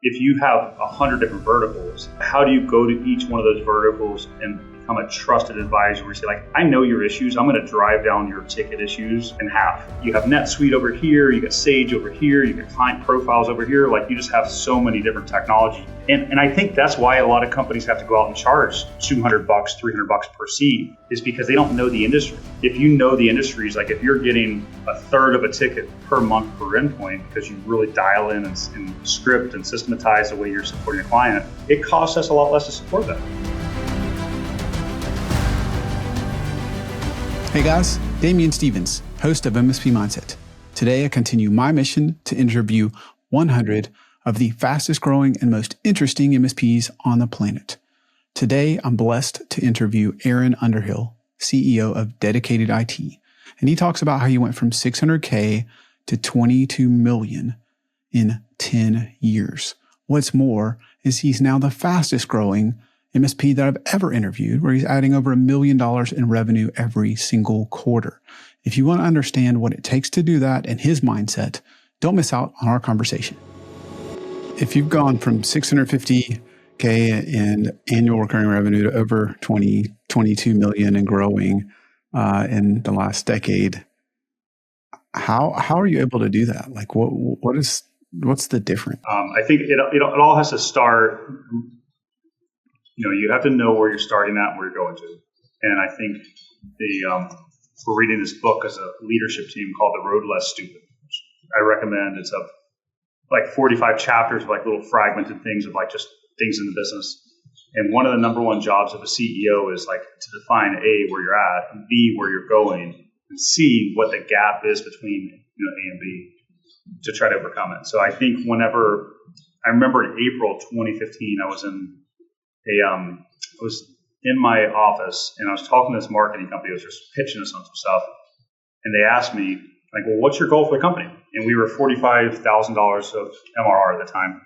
if you have 100 different verticals, how do you go to each one of those verticals and become a trusted advisor where you say, like, I know your issues, I'm going to drive down your ticket issues in half. You have NetSuite over here, you got Sage over here, you got client profiles over here. Like, you just have so many different technology. And I think that's why a lot of companies have to go out and charge $200, $300 per seat, is because they don't know the industry. If you know the industries, like if you're getting a third of a ticket per month per endpoint because you really dial in and script and systematize the way you're supporting a client, it costs us a lot less to support that. Hey guys, Damian Stevens, host of MSP Mindset. Today I continue my mission to interview 100 of the fastest growing and most interesting MSPs on the planet. Today I'm blessed to interview Aaron Underhill, CEO of Dedicated IT. And he talks about how he went from 600K to 22 million in 10 years. What's more is he's now the fastest growing MSP that I've ever interviewed, where he's adding over $1 million in revenue every single quarter. If you want to understand what it takes to do that and his mindset, don't miss out on our conversation. If you've gone from 650K in annual recurring revenue to over 22 million and growing in the last decade, how are you able to do that? Like, what's the difference? I think it all has to start. You have to know where you're starting at and where you're going to. And I think we're reading this book as a leadership team called The Road Less Stupid, which I recommend. It's like 45 chapters of like little fragmented things of like just things in the business. And one of the number one jobs of a CEO is like to define A, where you're at, and B, where you're going, and C, what the gap is between A and B to try to overcome it. So I think I remember in April 2015, I was in my office and I was talking to this marketing company that was just pitching us on some stuff. And they asked me, like, well, what's your goal for the company? And we were $45,000 of MRR at the time.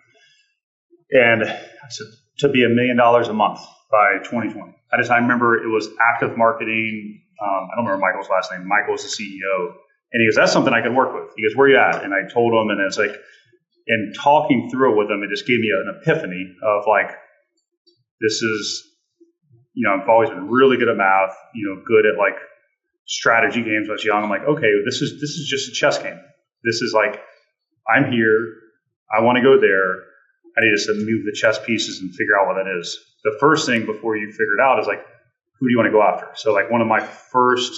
And I said, to be $1 million a month by 2020. I remember it was active marketing. I don't remember Michael's last name. Michael was the CEO. And he goes, that's something I could work with. He goes, where are you at? And I told him, and it's like, in talking through it with him, it just gave me an epiphany of like, this is, I've always been really good at math, good at like strategy games when I was young. I'm like, okay, this is just a chess game. This is like, I'm here. I want to go there. I need to move the chess pieces and figure out what that is. The first thing before you figure it out is like, who do you want to go after? So like one of my first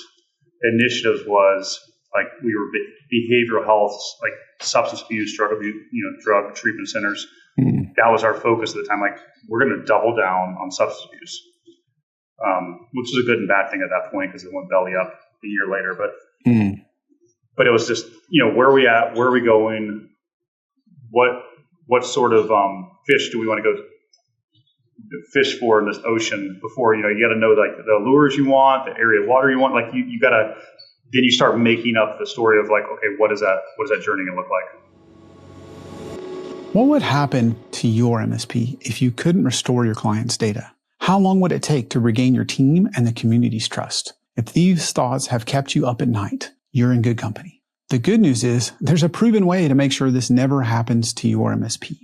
initiatives was like, we were behavioral health, like substance abuse, drug treatment centers. That was our focus at the time. Like, we're going to double down on substance abuse, which was a good and bad thing at that point because it went belly up a year later. But it was just, where are we at? Where are we going? What sort of fish do we want to go fish for in this ocean before, you got to know like the lures you want, the area of water you want. Like you got to, then you start making up the story of like, okay, what is that journey going to look like? What would happen to your MSP if you couldn't restore your client's data? How long would it take to regain your team and the community's trust? If these thoughts have kept you up at night, you're in good company. The good news is there's a proven way to make sure this never happens to your MSP.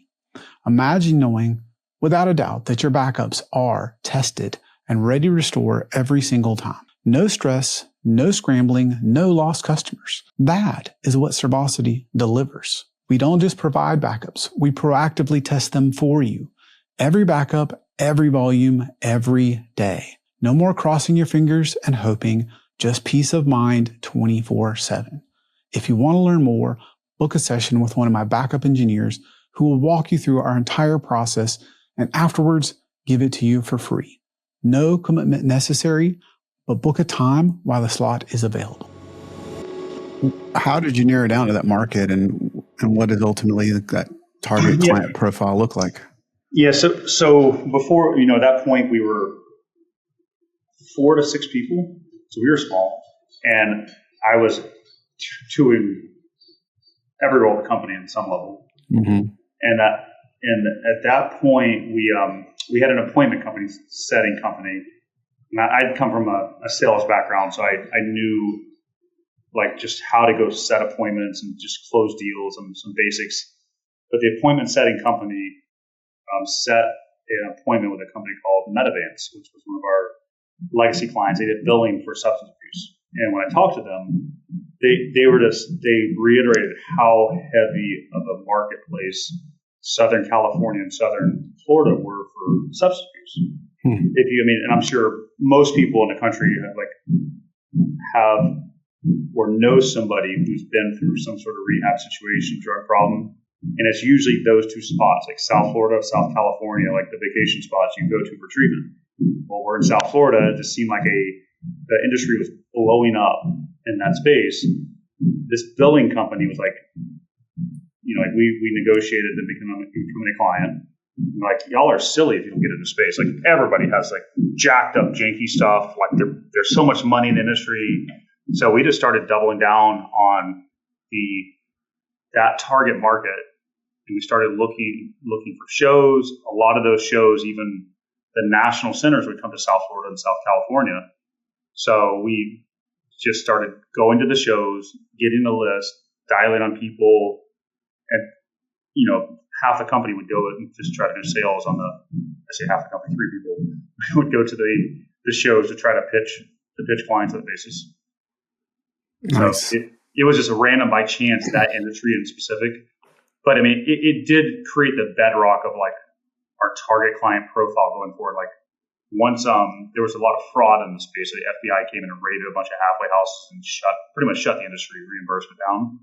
Imagine knowing without a doubt that your backups are tested and ready to restore every single time. No stress, no scrambling, no lost customers. That is what Servosity delivers. We don't just provide backups. We proactively test them for you. Every backup, every volume, every day. No more crossing your fingers and hoping, just peace of mind 24/7. If you want to learn more, book a session with one of my backup engineers who will walk you through our entire process and afterwards give it to you for free. No commitment necessary, but book a time while the slot is available. How did you narrow down to that market and what does ultimately that target client profile look like? Yeah, so before, at that point we were 4 to 6 people, so we were small, and I was doing every role of the company at some level. And at that point we had an appointment setting company. And I'd come from a sales background, so I knew like just how to go set appointments and just close deals and some basics. But the appointment setting company set an appointment with a company called Medavance, which was one of our legacy clients. They did billing for substance abuse. And when I talked to them, they reiterated how heavy of a marketplace Southern California and Southern Florida were for substance abuse. And I'm sure most people in the country have or know somebody who's been through some sort of rehab situation, drug problem. And it's usually those two spots, like South Florida, South California, like the vacation spots you go to for treatment. Well, we're in South Florida. It just seemed like the industry was blowing up in that space. This billing company was like, we negotiated to become a client. I'm like, y'all are silly if you don't get into space. Like, everybody has like jacked up janky stuff. Like, there's so much money in the industry. So we just started doubling down on that target market, and we started looking for shows. A lot of those shows, even the national centers, would come to South Florida and South California. So we just started going to the shows, getting a list, dialing on people, and half the company would go and just try to do sales on half the company, 3 people would go to the shows to try to pitch clients on the basis. Nice. So it was just a random by chance, that industry in specific. But I mean, it did create the bedrock of like our target client profile going forward. Like, once there was a lot of fraud in the space, so the FBI came in and raided a bunch of halfway houses and pretty much shut the industry reimbursement down.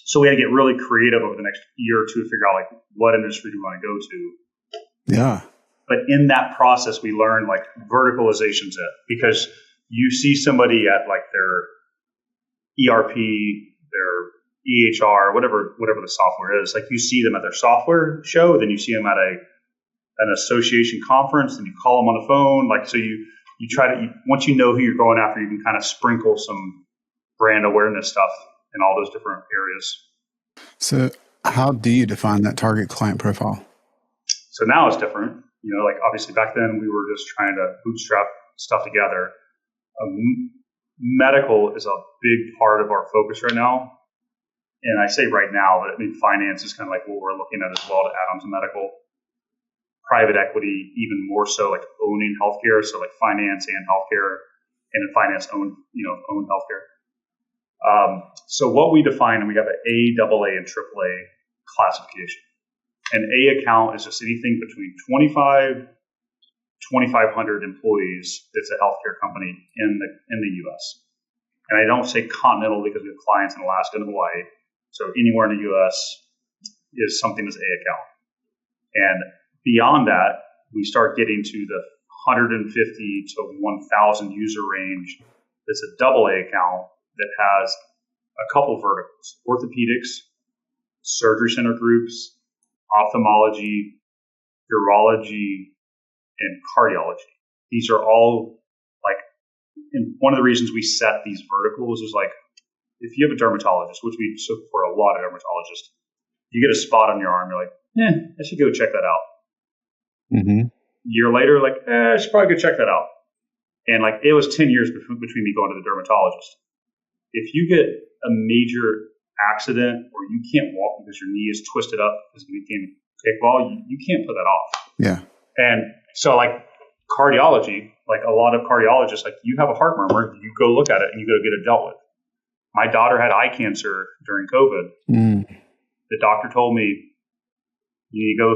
So we had to get really creative over the next year or two to figure out like what industry do we want to go to. Yeah. But in that process, we learned like verticalization's it, because you see somebody at like their ERP, their EHR, whatever the software is. Like, you see them at their software show, then you see them at an association conference, and you call them on the phone. Like, so you try to, once you know who you're going after, you can kind of sprinkle some brand awareness stuff in all those different areas. So how do you define that target client profile? So now it's different. Like, obviously back then we were just trying to bootstrap stuff together. Medical is a big part of our focus right now. And I say right now, but I mean, finance is kind of like what we're looking at as well to add on to medical. Private equity, even more so, like owning healthcare. So like finance and healthcare, and then finance own healthcare. So what we define, and we have an A, AA, and AAA classification. An A account is just anything between 2,500 employees that's a healthcare company in the U.S. And I don't say continental because we have clients in Alaska and Hawaii. So anywhere in the U.S. is something that's A account. And beyond that, we start getting to the 150 to 1,000 user range. That's a AA account that has a couple verticals: orthopedics, surgery center groups, ophthalmology, urology, and cardiology. These are all like, and one of the reasons we set these verticals is like, if you have a dermatologist, which we support a lot of dermatologists, you get a spot on your arm, you're like, I should go check that out. Mm-hmm. A year later, like, I should probably go check that out. And like, it was 10 years between me going to the dermatologist. If you get a major accident or you can't walk because your knee is twisted up because you became kickball, you can't put that off. Yeah. And so like cardiology, like a lot of cardiologists, like, you have a heart murmur, you go look at it and you go get it dealt with. My daughter had eye cancer during COVID. The doctor told me, you need to go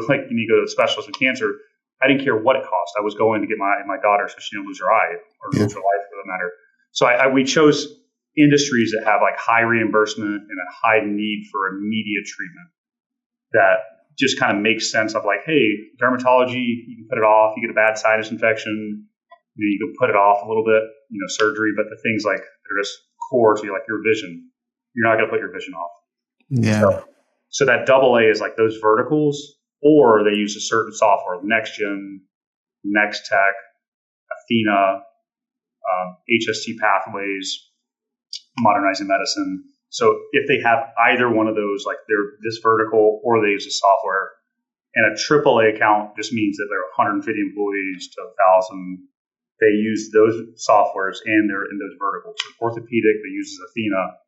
to the specialist with cancer. I didn't care what it cost. I was going to get my daughter so she didn't lose her eye or lose her life for that matter. So we chose industries that have like high reimbursement and a high need for immediate treatment that just kind of makes sense of like, hey, dermatology, you can put it off. You get a bad sinus infection, you can put it off a little bit, surgery, but the things like that are just core to like your vision, you're not going to put your vision off. Yeah. So that AA is like those verticals, or they use a certain software, NextGen, NextTech, Athena, HST Pathways, Modernizing Medicine. So if they have either one of those, like they're this vertical, or they use a software, and a AAA account just means that they're 150 employees to 1,000. They use those softwares and they're in those verticals. So orthopedic that uses Athena,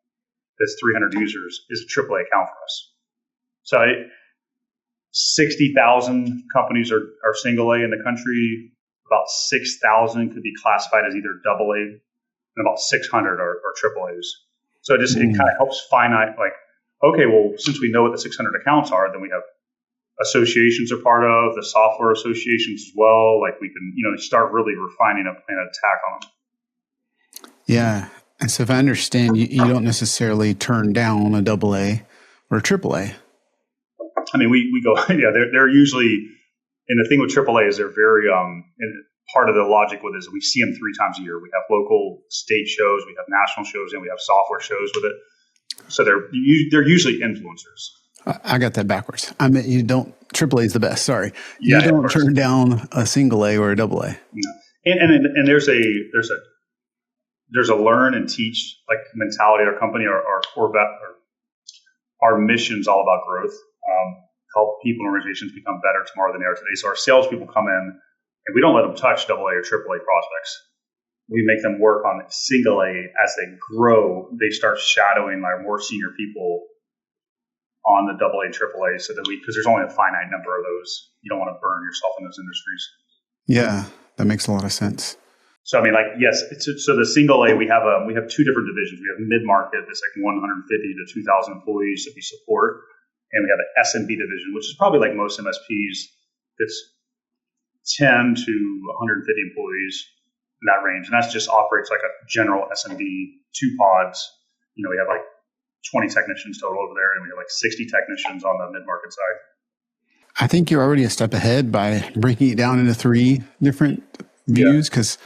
that's 300 users, is a AAA account for us. So 60,000 companies are single A in the country. About 6,000 could be classified as either double A, and about 600 are triple A's. So it kind of helps finite, like, okay, well, since we know what the 600 accounts are, then we have associations are part of, the software associations as well. Like we can, start really refining a plan of attack on them. Yeah. And so if I understand, you don't necessarily turn down a double A or a triple A. I mean, we go, they're usually, and the thing with AAA is they're very, and part of the logic with it is we see them 3 times a year. We have local state shows, we have national shows, and we have software shows with it. So they're usually influencers. I got that backwards. I mean, AAA is the best. Sorry. Yeah, you don't turn down a single A or a double A. No. And there's a learn and teach like mentality at our company. Our mission's all about growth. Help people and organizations become better tomorrow than they are today. So our salespeople come in and we don't let them touch AA or AAA prospects. We make them work on single A. As they grow, they start shadowing our more senior people on the AA, AAA, so that because there's only a finite number of those. You don't want to burn yourself in those industries. Yeah, that makes a lot of sense. So I mean, like, yes. So the single A, we have 2 different divisions. We have mid market, that's like 150 to 2,000 employees that we support. And we have an SMB division, which is probably like most MSPs. It's 10 to 150 employees in that range. And that just operates like a general SMB, 2 pods. We have like 20 technicians total over there, and we have like 60 technicians on the mid-market side. I think you're already a step ahead by breaking it down into 3 different views. Because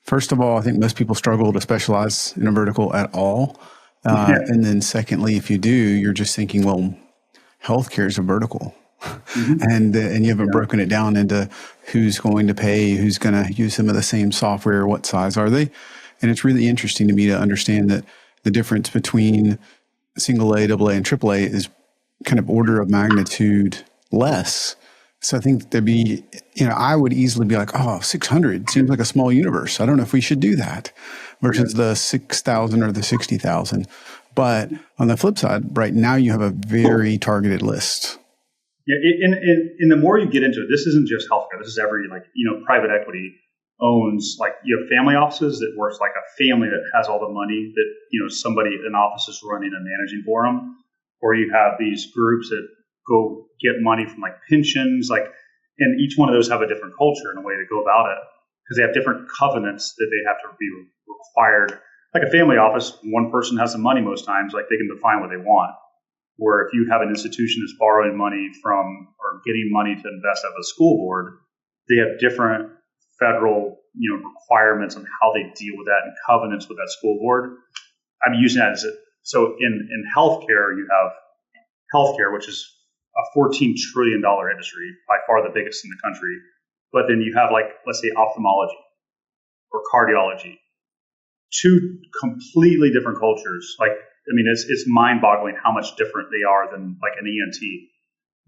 first of all, I think most people struggle to specialize in a vertical at all. And then secondly, if you do, you're just thinking, well, healthcare is a vertical, and you haven't broken it down into who's going to pay, who's going to use some of the same software, what size are they, and it's really interesting to me to understand that the difference between single A, double A, and triple A is kind of order of magnitude less. So I think there'd be, I would easily be like, 600 seems like a small universe. I don't know if we should do that versus the 6,000 or the 60,000. But on the flip side, right now you have a very targeted list. Yeah, and the more you get into it, this isn't just healthcare. This is every, private equity owns, you have family offices that works like a family that has all the money that, somebody in office is running and managing for them. Or you have these groups that go get money from pensions, and each one of those have a different culture and a way to go about it because they have different covenants that they have to be required. Like a family office, one person has the money most times, they can define what they want. Where if you have an institution that's borrowing money from or getting money to invest at the school board, they have different federal, requirements on how they deal with that and covenants with that school board. I'm using that so in healthcare, you have healthcare, which is a $14 trillion industry, by far the biggest in the country. But then you have let's say ophthalmology or cardiology. 2 completely different cultures. It's mind-boggling how much different they are than an ENT.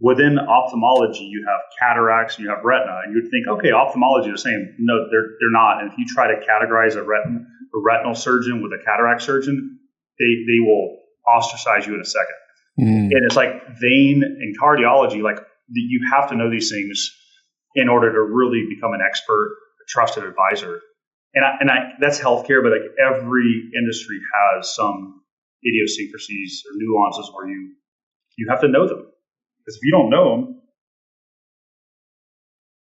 Within ophthalmology, you have cataracts, you have retina, and you'd think, okay, ophthalmology is the same. No, they're not. And if you try to categorize a retinal surgeon with a cataract surgeon, they will ostracize you in a second. And it's like vein and cardiology, you have to know these things in order to really become an expert, a trusted advisor. And that's healthcare, but every industry has some idiosyncrasies or nuances where you have to know them. Because if you don't know them,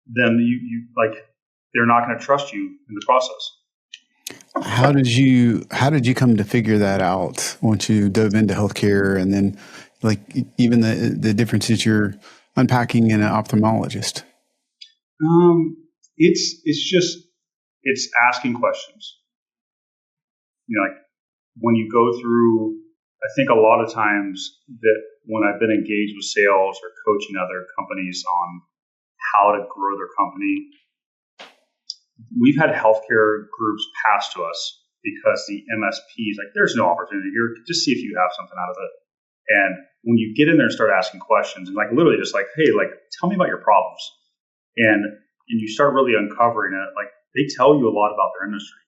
then you they're not going to trust you in the process. How did you come to figure that out once you dove into healthcare, and then even the differences you're unpacking in an ophthalmologist? It's asking questions. When you go through, I think a lot of times that when I've been engaged with sales or coaching other companies on how to grow their company, we've had healthcare groups pass to us because the MSPs, there's no opportunity here. Just see if you have something out of it. And when you get in there and start asking questions and literally just hey, tell me about your problems. And you start really uncovering it, they tell you a lot about their industry.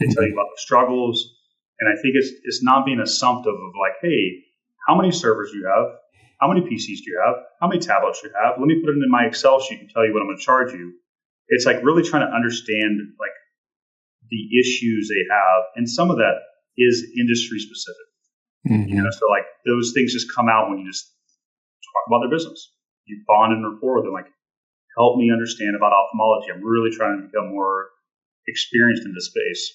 They tell you about the struggles. And I think it's not being assumptive of hey, how many servers do you have? how many PCs do you have? How many tablets do you have? Let me put it in my Excel sheet and tell you what I'm going to charge you. It's like really trying to understand like the issues they have. And some of that is industry specific. So like those things just come out when you just talk about their business. You bond and rapport with them, like, help me understand about ophthalmology. I'm really trying to become more experienced in this space.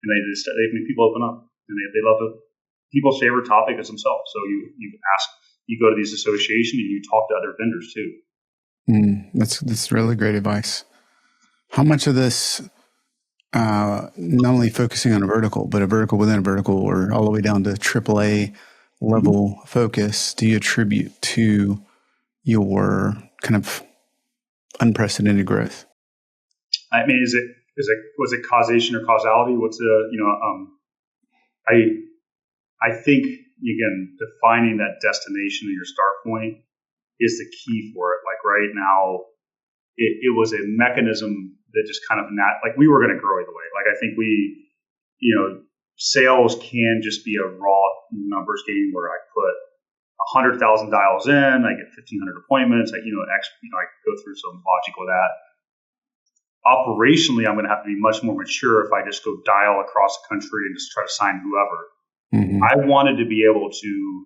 And they make people open up, and they love it. People's favorite topic is themselves. So you go to these associations and you talk to other vendors too. That's really great advice. How much of this, not only focusing on a vertical, but a vertical within a vertical, or all the way down to AAA level focus, do you attribute to your kind of unprecedented growth? I mean, was it causation or causality? What's I think, again, defining that destination and your start point is the key for it. Like right now, it was a mechanism that just kind of like we were going to grow either way. Like I think sales can just be a raw numbers game where I put 100,000 dials in, I get 1,500 appointments, I go through some logic with that. Operationally, I'm going to have to be much more mature if I just go dial across the country and just try to sign whoever. I wanted to be able to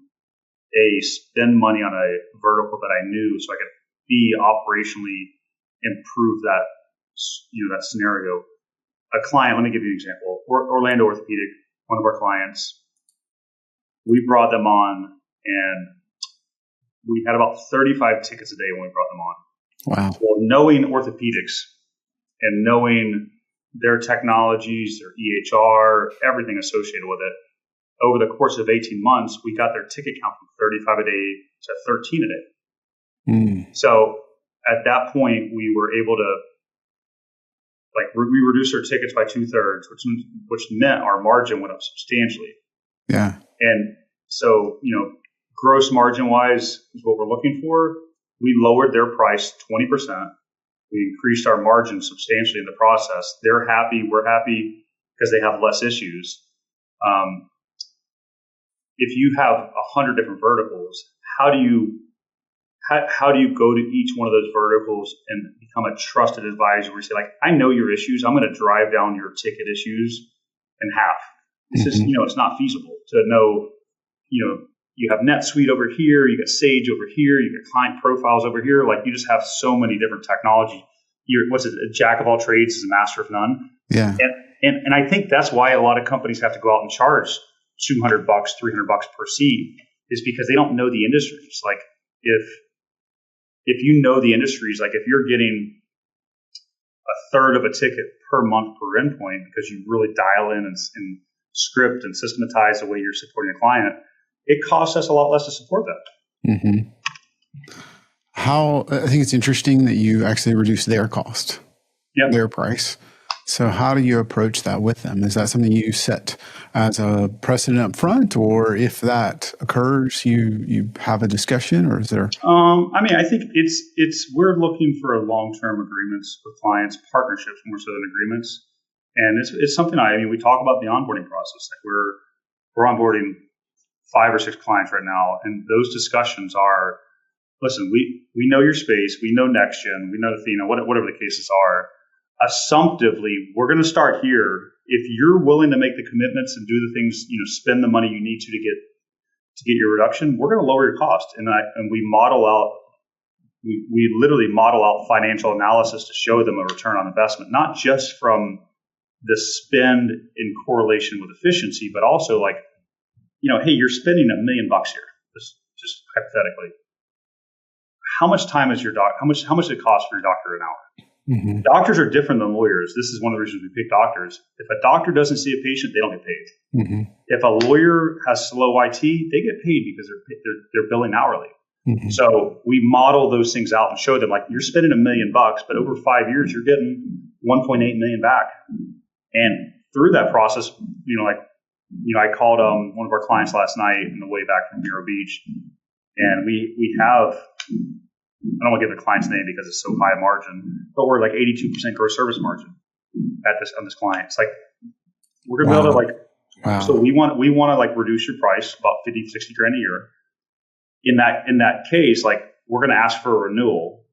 spend money on a vertical that I knew, so I could operationally improve that that scenario. A client, let me give you an example. Orlando Orthopedic, one of our clients, we brought them on, and we had about 35 tickets a day when we brought them on. Wow. Well, knowing orthopedics and knowing their technologies, their EHR, everything associated with it, over the course of 18 months, we got their ticket count from 35 a day to 13 a day. So at that point, we were able to, we reduced our tickets by 2/3, which meant our margin went up substantially. Yeah. And so, gross margin wise is what we're looking for. We lowered their price 20%. We increased our margin substantially in the process. They're happy. We're happy because they have less issues. If you have 100 different verticals, how do you go to each one of those verticals and become a trusted advisor where you say, like, I know your issues. I'm going to drive down your ticket issues in half. It's just, it's not feasible to know, you have NetSuite over here, you got Sage over here, you got client profiles over here. Like, you just have so many different technology. A jack of all trades is a master of none. Yeah. And I think that's why a lot of companies have to go out and charge $200, $300 per seat, is because they don't know the industries. Like, if you know the industries, like if you're getting a third of a ticket per month per endpoint because you really dial in and script and systematize the way you're supporting a client, it costs us a lot less to support that. I think it's interesting that you actually reduce their cost, their price. So how do you approach that with them? Is that something you set as a precedent up front, or if that occurs, you have a discussion, or is there? I think we're looking for long-term agreements with clients, partnerships more so than agreements. And it's something we talk about the onboarding process. Like we're onboarding 5 or 6 clients right now, and those discussions are, listen, we know your space, we know NextGen, we know whatever the cases are. Assumptively, we're going to start here. If you're willing to make the commitments and do the things, spend the money you need to get your reduction, we're going to lower your cost. And we literally model out financial analysis to show them a return on investment, not just from the spend in correlation with efficiency, but also like, hey, you're spending $1 million here, just hypothetically. How much time is your doc? How much does it cost for your doctor an hour? Doctors are different than lawyers. This is one of the reasons we pick doctors. If a doctor doesn't see a patient, they don't get paid. If a lawyer has slow IT, they get paid because they're billing hourly. So we model those things out and show them, like, you're spending $1 million, but over 5 years, you're getting 1.8 million back. And through that process, I called one of our clients last night on the way back from Vero Beach, and we have, I don't want to give the client's name because it's so high a margin, but we're like 82% gross service margin on this client. It's like, we're going to be able to so we want to like reduce your price about 50, 60 grand a year. in that case, like we're going to ask for a renewal.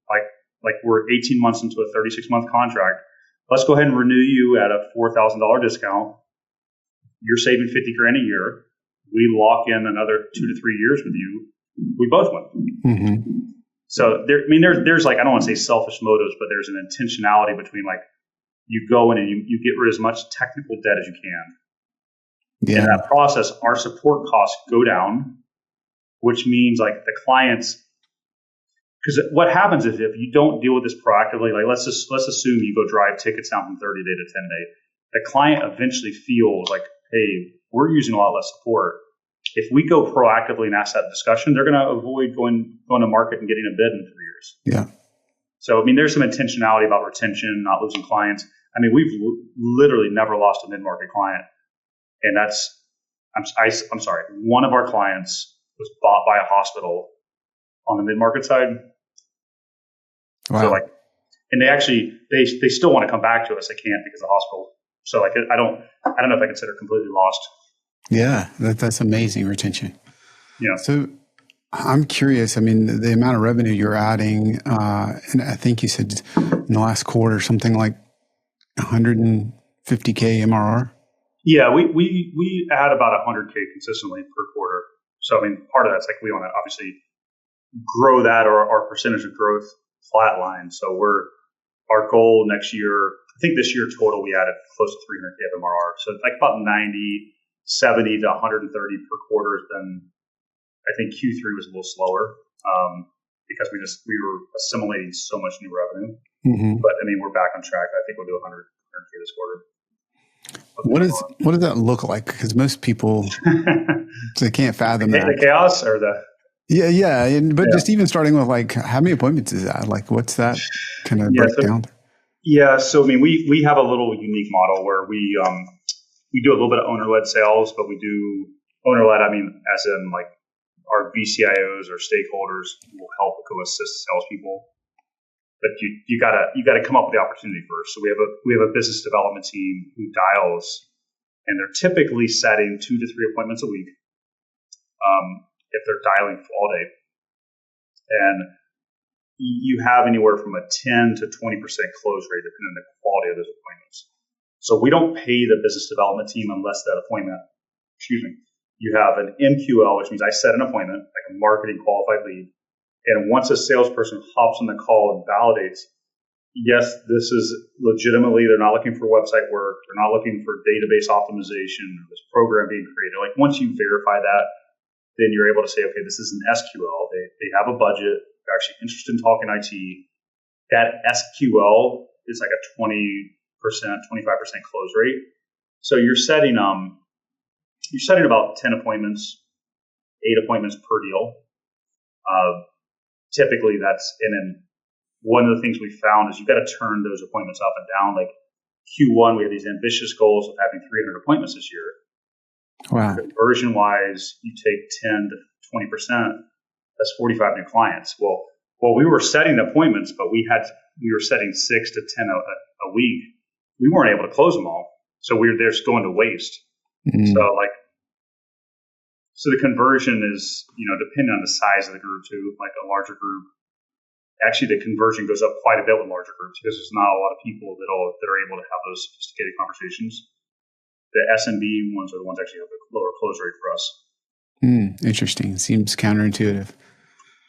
Like we're 18 months into a 36-month contract. Let's go ahead and renew you at a $4,000 discount. You're saving $50,000 a year. We lock in another 2 to 3 years with you. We both win. Mm-hmm. So there's like, I don't want to say selfish motives, but there's an intentionality between like you go in and you get rid of as much technical debt as you can. Yeah. In that process, our support costs go down, which means like the clients, because what happens is if you don't deal with this proactively, like let's assume you go drive tickets down from 30 day to 10 day, the client eventually feels like, hey, we're using a lot less support. If we go proactively and ask that discussion, they're going to avoid going to market and getting a bid in 3 years. Yeah. So, I mean, there's some intentionality about retention, not losing clients. I mean, we've literally never lost a mid-market client. And I'm sorry, one of our clients was bought by a hospital on the mid-market side. Wow. So like, and they still want to come back to us. They can't because of the hospital. So like, I don't know if I consider it completely lost. Yeah. That's amazing retention. Yeah. So I'm curious. I mean, the amount of revenue you're adding, and I think you said in the last quarter, something like 150K MRR. Yeah, we add about 100K consistently per quarter. So, I mean, part of that's like we want to obviously grow that, or our percentage of growth flatline. So our goal next year, I think this year total, we added close to 300K MRR. So it's like about 90, 70 to 130 per quarter has been, I think Q3 was a little slower because we were assimilating so much new revenue. Mm-hmm. But I mean, we're back on track. I think we'll do 100K this quarter. What does that look like? Because most people they can't fathom that. The chaos or the but just even starting with like how many appointments is that? Like what's that kind of breakdown? So I mean we have a little unique model where we do a little bit of owner-led sales, but we do owner-led, I mean as in like our VCIOs or stakeholders will help go assist salespeople. But you gotta come up with the opportunity first. So we have a business development team who dials, and they're typically setting 2 to 3 appointments a week if they're dialing all day. And you have anywhere from a 10 to 20% close rate depending on the quality of those appointments. So we don't pay the business development team unless that appointment, you have an MQL, which means I set an appointment, like a marketing qualified lead. And once a salesperson hops on the call and validates, yes, this is legitimately, they're not looking for website work. They're not looking for database optimization or this program being created. Like once you verify that, then you're able to say, okay, this is an SQL. They have a budget. They're actually interested in talking IT. That SQL is like a 20%, 25% close rate. So you're setting about 10 appointments, 8 appointments per deal. Typically and then one of the things we found is you got to turn those appointments up and down. Like Q1, we have these ambitious goals of having 300 appointments this year. Wow. Conversion wise, you take 10 to 20%, that's 45 new clients. Well, we were setting appointments, but we were setting 6 to 10 a week. We weren't able to close them all. So they're just going to waste. Mm. So the conversion is, depending on the size of the group too, like a larger group. Actually, the conversion goes up quite a bit with larger groups because there's not a lot of people that are able to have those sophisticated conversations. The SMB ones are the ones that actually have a lower close rate for us. Interesting. Seems counterintuitive.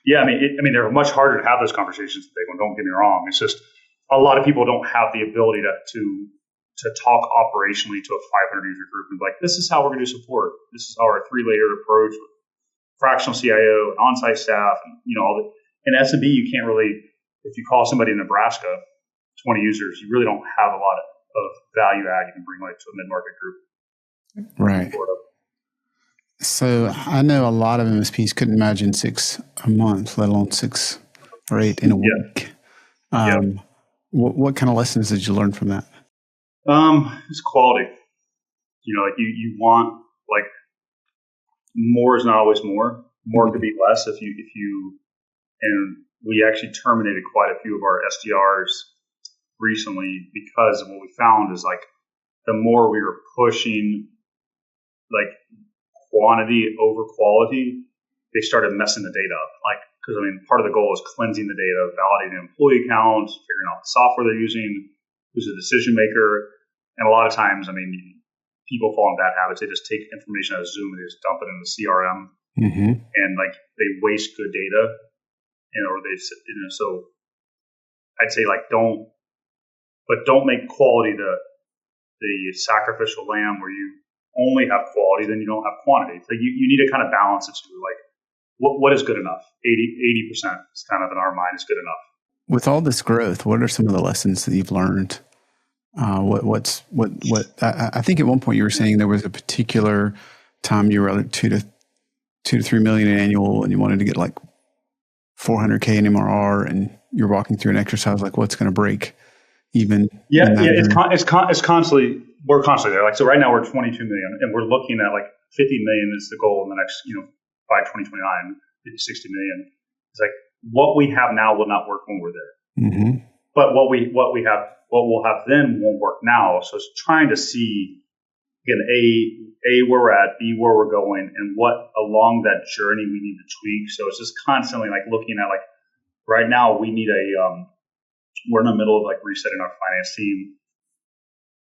Yeah, I mean, they're much harder to have those conversations with people. Don't get me wrong. It's just a lot of people don't have the ability to talk operationally to a 500 user group and be like, this is how we're going to do support. This is our 3-layered approach with fractional CIO and on-site staff and all the. In SMB, you can't really, if you call somebody in Nebraska, 20 users, you really don't have a lot of value add you can bring like to a mid-market group. Right. So I know a lot of MSPs couldn't imagine 6 a month, let alone 6 or 8 in a week. What kind of lessons did you learn from that? It's quality. You want like more is not always more. More could be less if you. And we actually terminated quite a few of our SDRs recently because what we found is like the more we were pushing like quantity over quality, they started messing the data up. Like, because I mean, part of the goal is cleansing the data, validating employee counts, figuring out the software they're using, who's the decision maker. And a lot of times, I mean, people fall in bad habits. They just take information out of Zoom and they just dump it in the CRM, and like they waste good data, or they, so I'd say like don't make quality the sacrificial lamb where you only have quality, then you don't have quantity. Like you need to kind of balance it too. Like what is good enough? 80% is kind of in our mind is good enough. With all this growth, what are some of the lessons that you've learned? I think at one point you were saying there was a particular time you were like 2 to 3 million in annual and you wanted to get like 400K in MRR, and you're walking through an exercise like what's going to break even. It's constantly, we're constantly there. Like, so right now we're 22 million and we're looking at like 50 million is the goal in the next, by 2029, 60 million. It's like what we have now will not work when we're there. But what we'll have then won't work now. So it's trying to see, again, A, where we're at, B, where we're going, and what along that journey we need to tweak. So it's just constantly like looking at like, right now we need we're in the middle of like resetting our finance team.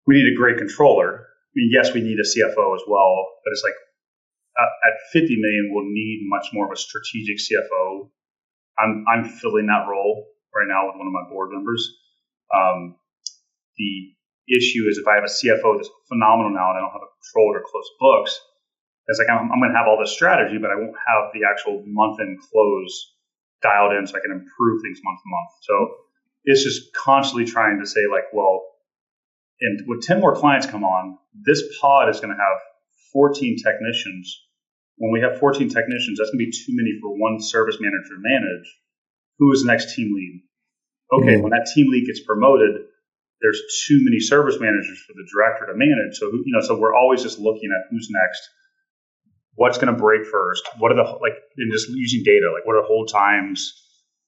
We need a great controller. I mean, yes, we need a CFO as well, but it's like at 50 million, we'll need much more of a strategic CFO. I'm filling that role right now with one of my board members. The issue is if I have a CFO that's phenomenal now and I don't have a controller to close books, it's like I'm going to have all this strategy, but I won't have the actual month-end close dialed in so I can improve things month to month. So it's just constantly trying to say like, well, and with 10 more clients come on, this pod is going to have 14 technicians. When we have 14 technicians, that's going to be too many for one service manager to manage. Who is the next team lead? Okay, when that team lead gets promoted, there's too many service managers for the director to manage. So, so we're always just looking at who's next, what's going to break first, what are and just using data, like what are hold times,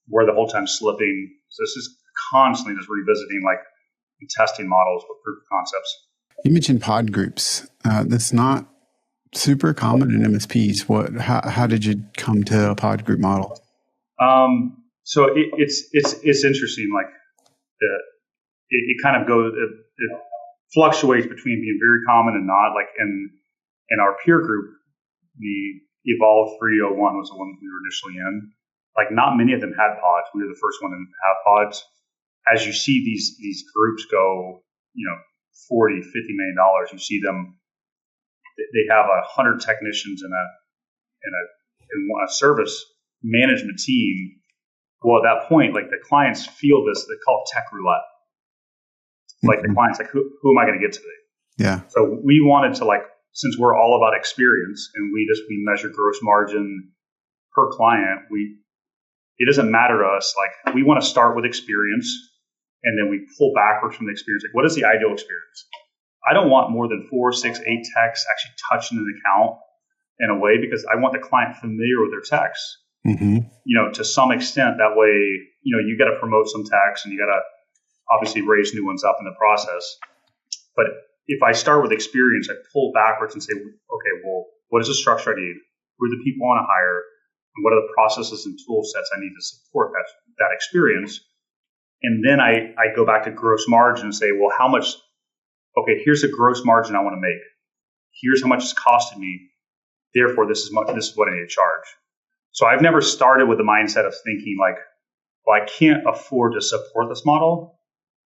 where are the hold times slipping. So it's just constantly just revisiting like testing models with proof of concepts. You mentioned pod groups. That's not super common in MSPs. How did you come to a pod group model? So it's interesting. Like it kind of goes, it fluctuates between being very common and not. Like in our peer group, the Evolve 301 was the one we were initially in. Like not many of them had pods. We were the first one to have pods. As you see these groups go, $40, $50 million, you see them. They have 100 technicians in a service management team. Well, at that point, like the clients feel this, they call it tech roulette. Like the client's like, who am I going to get today? Yeah. So we wanted to since we're all about experience and we measure gross margin per client, it doesn't matter to us. Like we want to start with experience and then we pull backwards from the experience. Like what is the ideal experience? I don't want more than 4, 6, 8 techs actually touching an account in a way because I want the client familiar with their techs. To some extent, that way, you got to promote some techs and you got to obviously raise new ones up in the process. But if I start with experience, I pull backwards and say, okay, well, what is the structure I need? Who are the people I want to hire? And what are the processes and tool sets I need to support that experience? And then I go back to gross margin and say, well, how much? Okay, here's the gross margin I want to make. Here's how much it's costing me. Therefore, this is what I need to charge. So I've never started with the mindset of thinking like, well, I can't afford to support this model.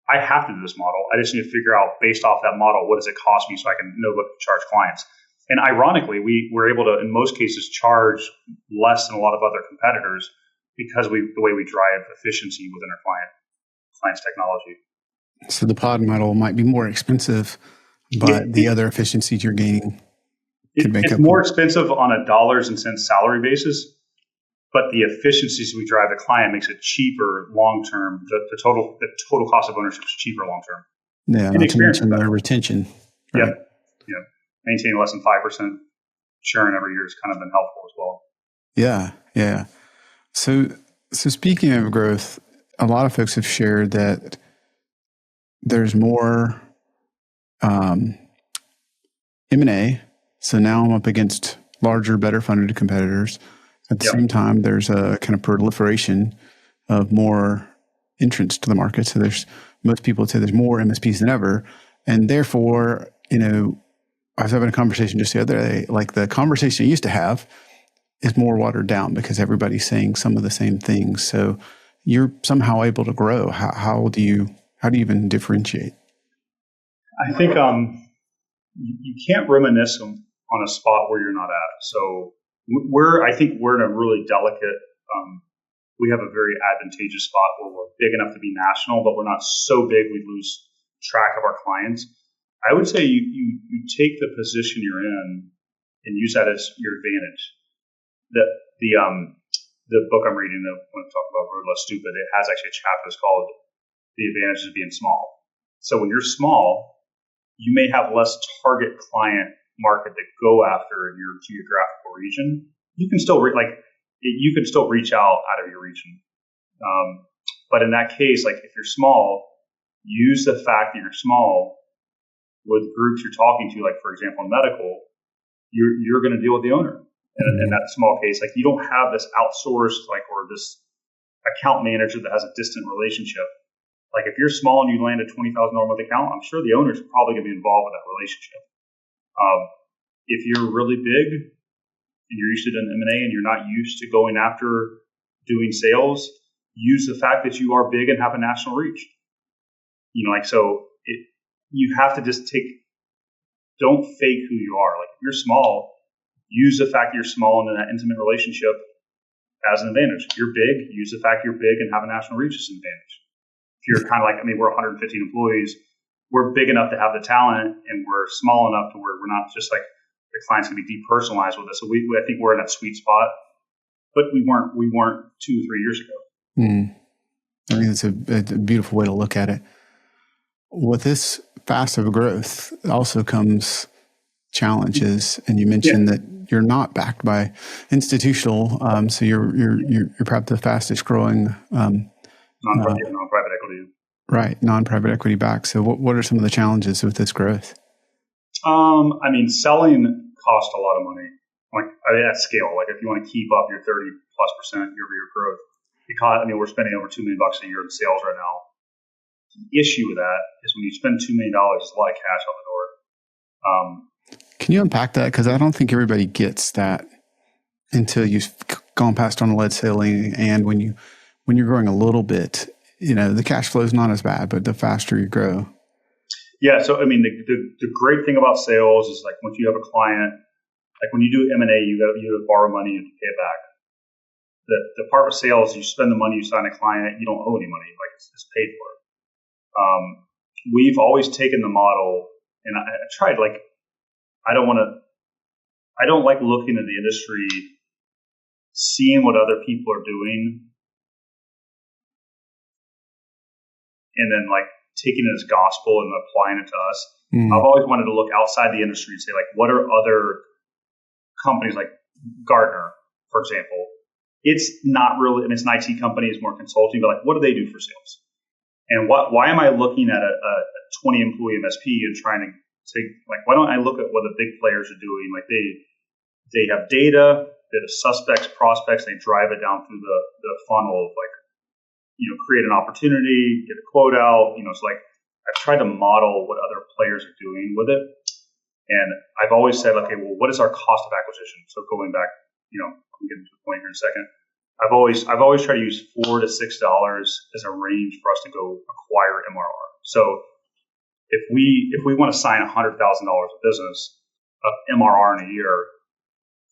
I have to do this model. I just need to figure out based off that model, what does it cost me so I can know what to charge clients. And ironically, we were able to, in most cases, charge less than a lot of other competitors because the way we drive efficiency within our client's technology. So the pod model might be more expensive, but the other efficiencies you're gaining could make up. It's more expensive on a dollars and cents salary basis, but the efficiencies we drive the client makes it cheaper long term. The total cost of ownership is cheaper long term. Yeah, not to mention the retention. Right? Yeah. Maintaining less than 5% churn every year has kind of been helpful as well. Yeah. So speaking of growth, a lot of folks have shared that there's more M&A. So now I'm up against larger, better funded competitors. At the same time, there's a kind of proliferation of more entrants to the market. So most people would say there's more MSPs than ever. And therefore, I was having a conversation just the other day, like the conversation you used to have is more watered down because everybody's saying some of the same things. So you're somehow able to grow. How do you even differentiate? I think you can't reminisce on a spot where you're not at. So I think we're in a really delicate, we have a very advantageous spot where we're big enough to be national, but we're not so big we lose track of our clients. I would say you take the position you're in and use that as your advantage. The book I'm reading, when I talk about Rude Less Stupid, it has actually a chapter that's called The Advantages of Being Small. So when you're small, you may have less target client market to go after in your geographical region. You can still reach out of your region. But in that case, like if you're small, use the fact that you're small with groups you're talking to, like for example, in medical, you're going to deal with the owner. And in that small case, like you don't have this outsourced or this account manager that has a distant relationship. Like if you're small and you land a $20,000 a month account, I'm sure the owner's probably going to be involved with that relationship. If you're really big and you're used to doing M&A and you're not used to going after doing sales, use the fact that you are big and have a national reach. You have to just don't fake who you are. Like if you're small, use the fact that you're small and in that intimate relationship as an advantage. If you're big, use the fact you're big and have a national reach as an advantage. If you're kind of we're 115 employees, we're big enough to have the talent and we're small enough to where we're not just like the client's going to be depersonalized with us. So I think we're in that sweet spot, but we weren't 2 or 3 years ago. I think it's a beautiful way to look at it. With this fast of growth also comes challenges, and you mentioned that you're not backed by institutional, so you're perhaps the fastest growing non-private equity. Right, non-private equity backed. So what are some of the challenges with this growth? Selling costs a lot of money. At scale, if you want to keep up your 30+% year-over-year growth, because we're spending over $2 million a year in sales right now. The issue with that is when you spend $2 million, it's a lot of cash out the door. Can you unpack that? Because I don't think everybody gets that until you've gone past on the lead selling, and when you're growing a little bit, the cash flow is not as bad, but the faster you grow. Yeah. So the great thing about sales is once you have a client, when you do M&A, you borrow money and pay it back. The part of sales, you spend the money, you sign a client, you don't owe any money, it's paid for. We've always taken the model, and I tried, I don't like looking at the industry, seeing what other people are doing, and then taking it as gospel and applying it to us. I've always wanted to look outside the industry and say, what are other companies like Gartner, for example? It's not really, it's an IT company, it's more consulting, but what do they do for sales? And why am I looking at a 20 employee MSP and trying to say, why don't I look at what the big players are doing? They have data, they have suspects, prospects, they drive it down through the funnel of create an opportunity, get a quote out. I've tried to model what other players are doing with it. And I've always said, okay, well, what is our cost of acquisition? So going back, I'm getting to the point here in a second. I've always tried to use $4 to $6 as a range for us to go acquire MRR. So if we want to sign $100,000 of business of MRR in a year,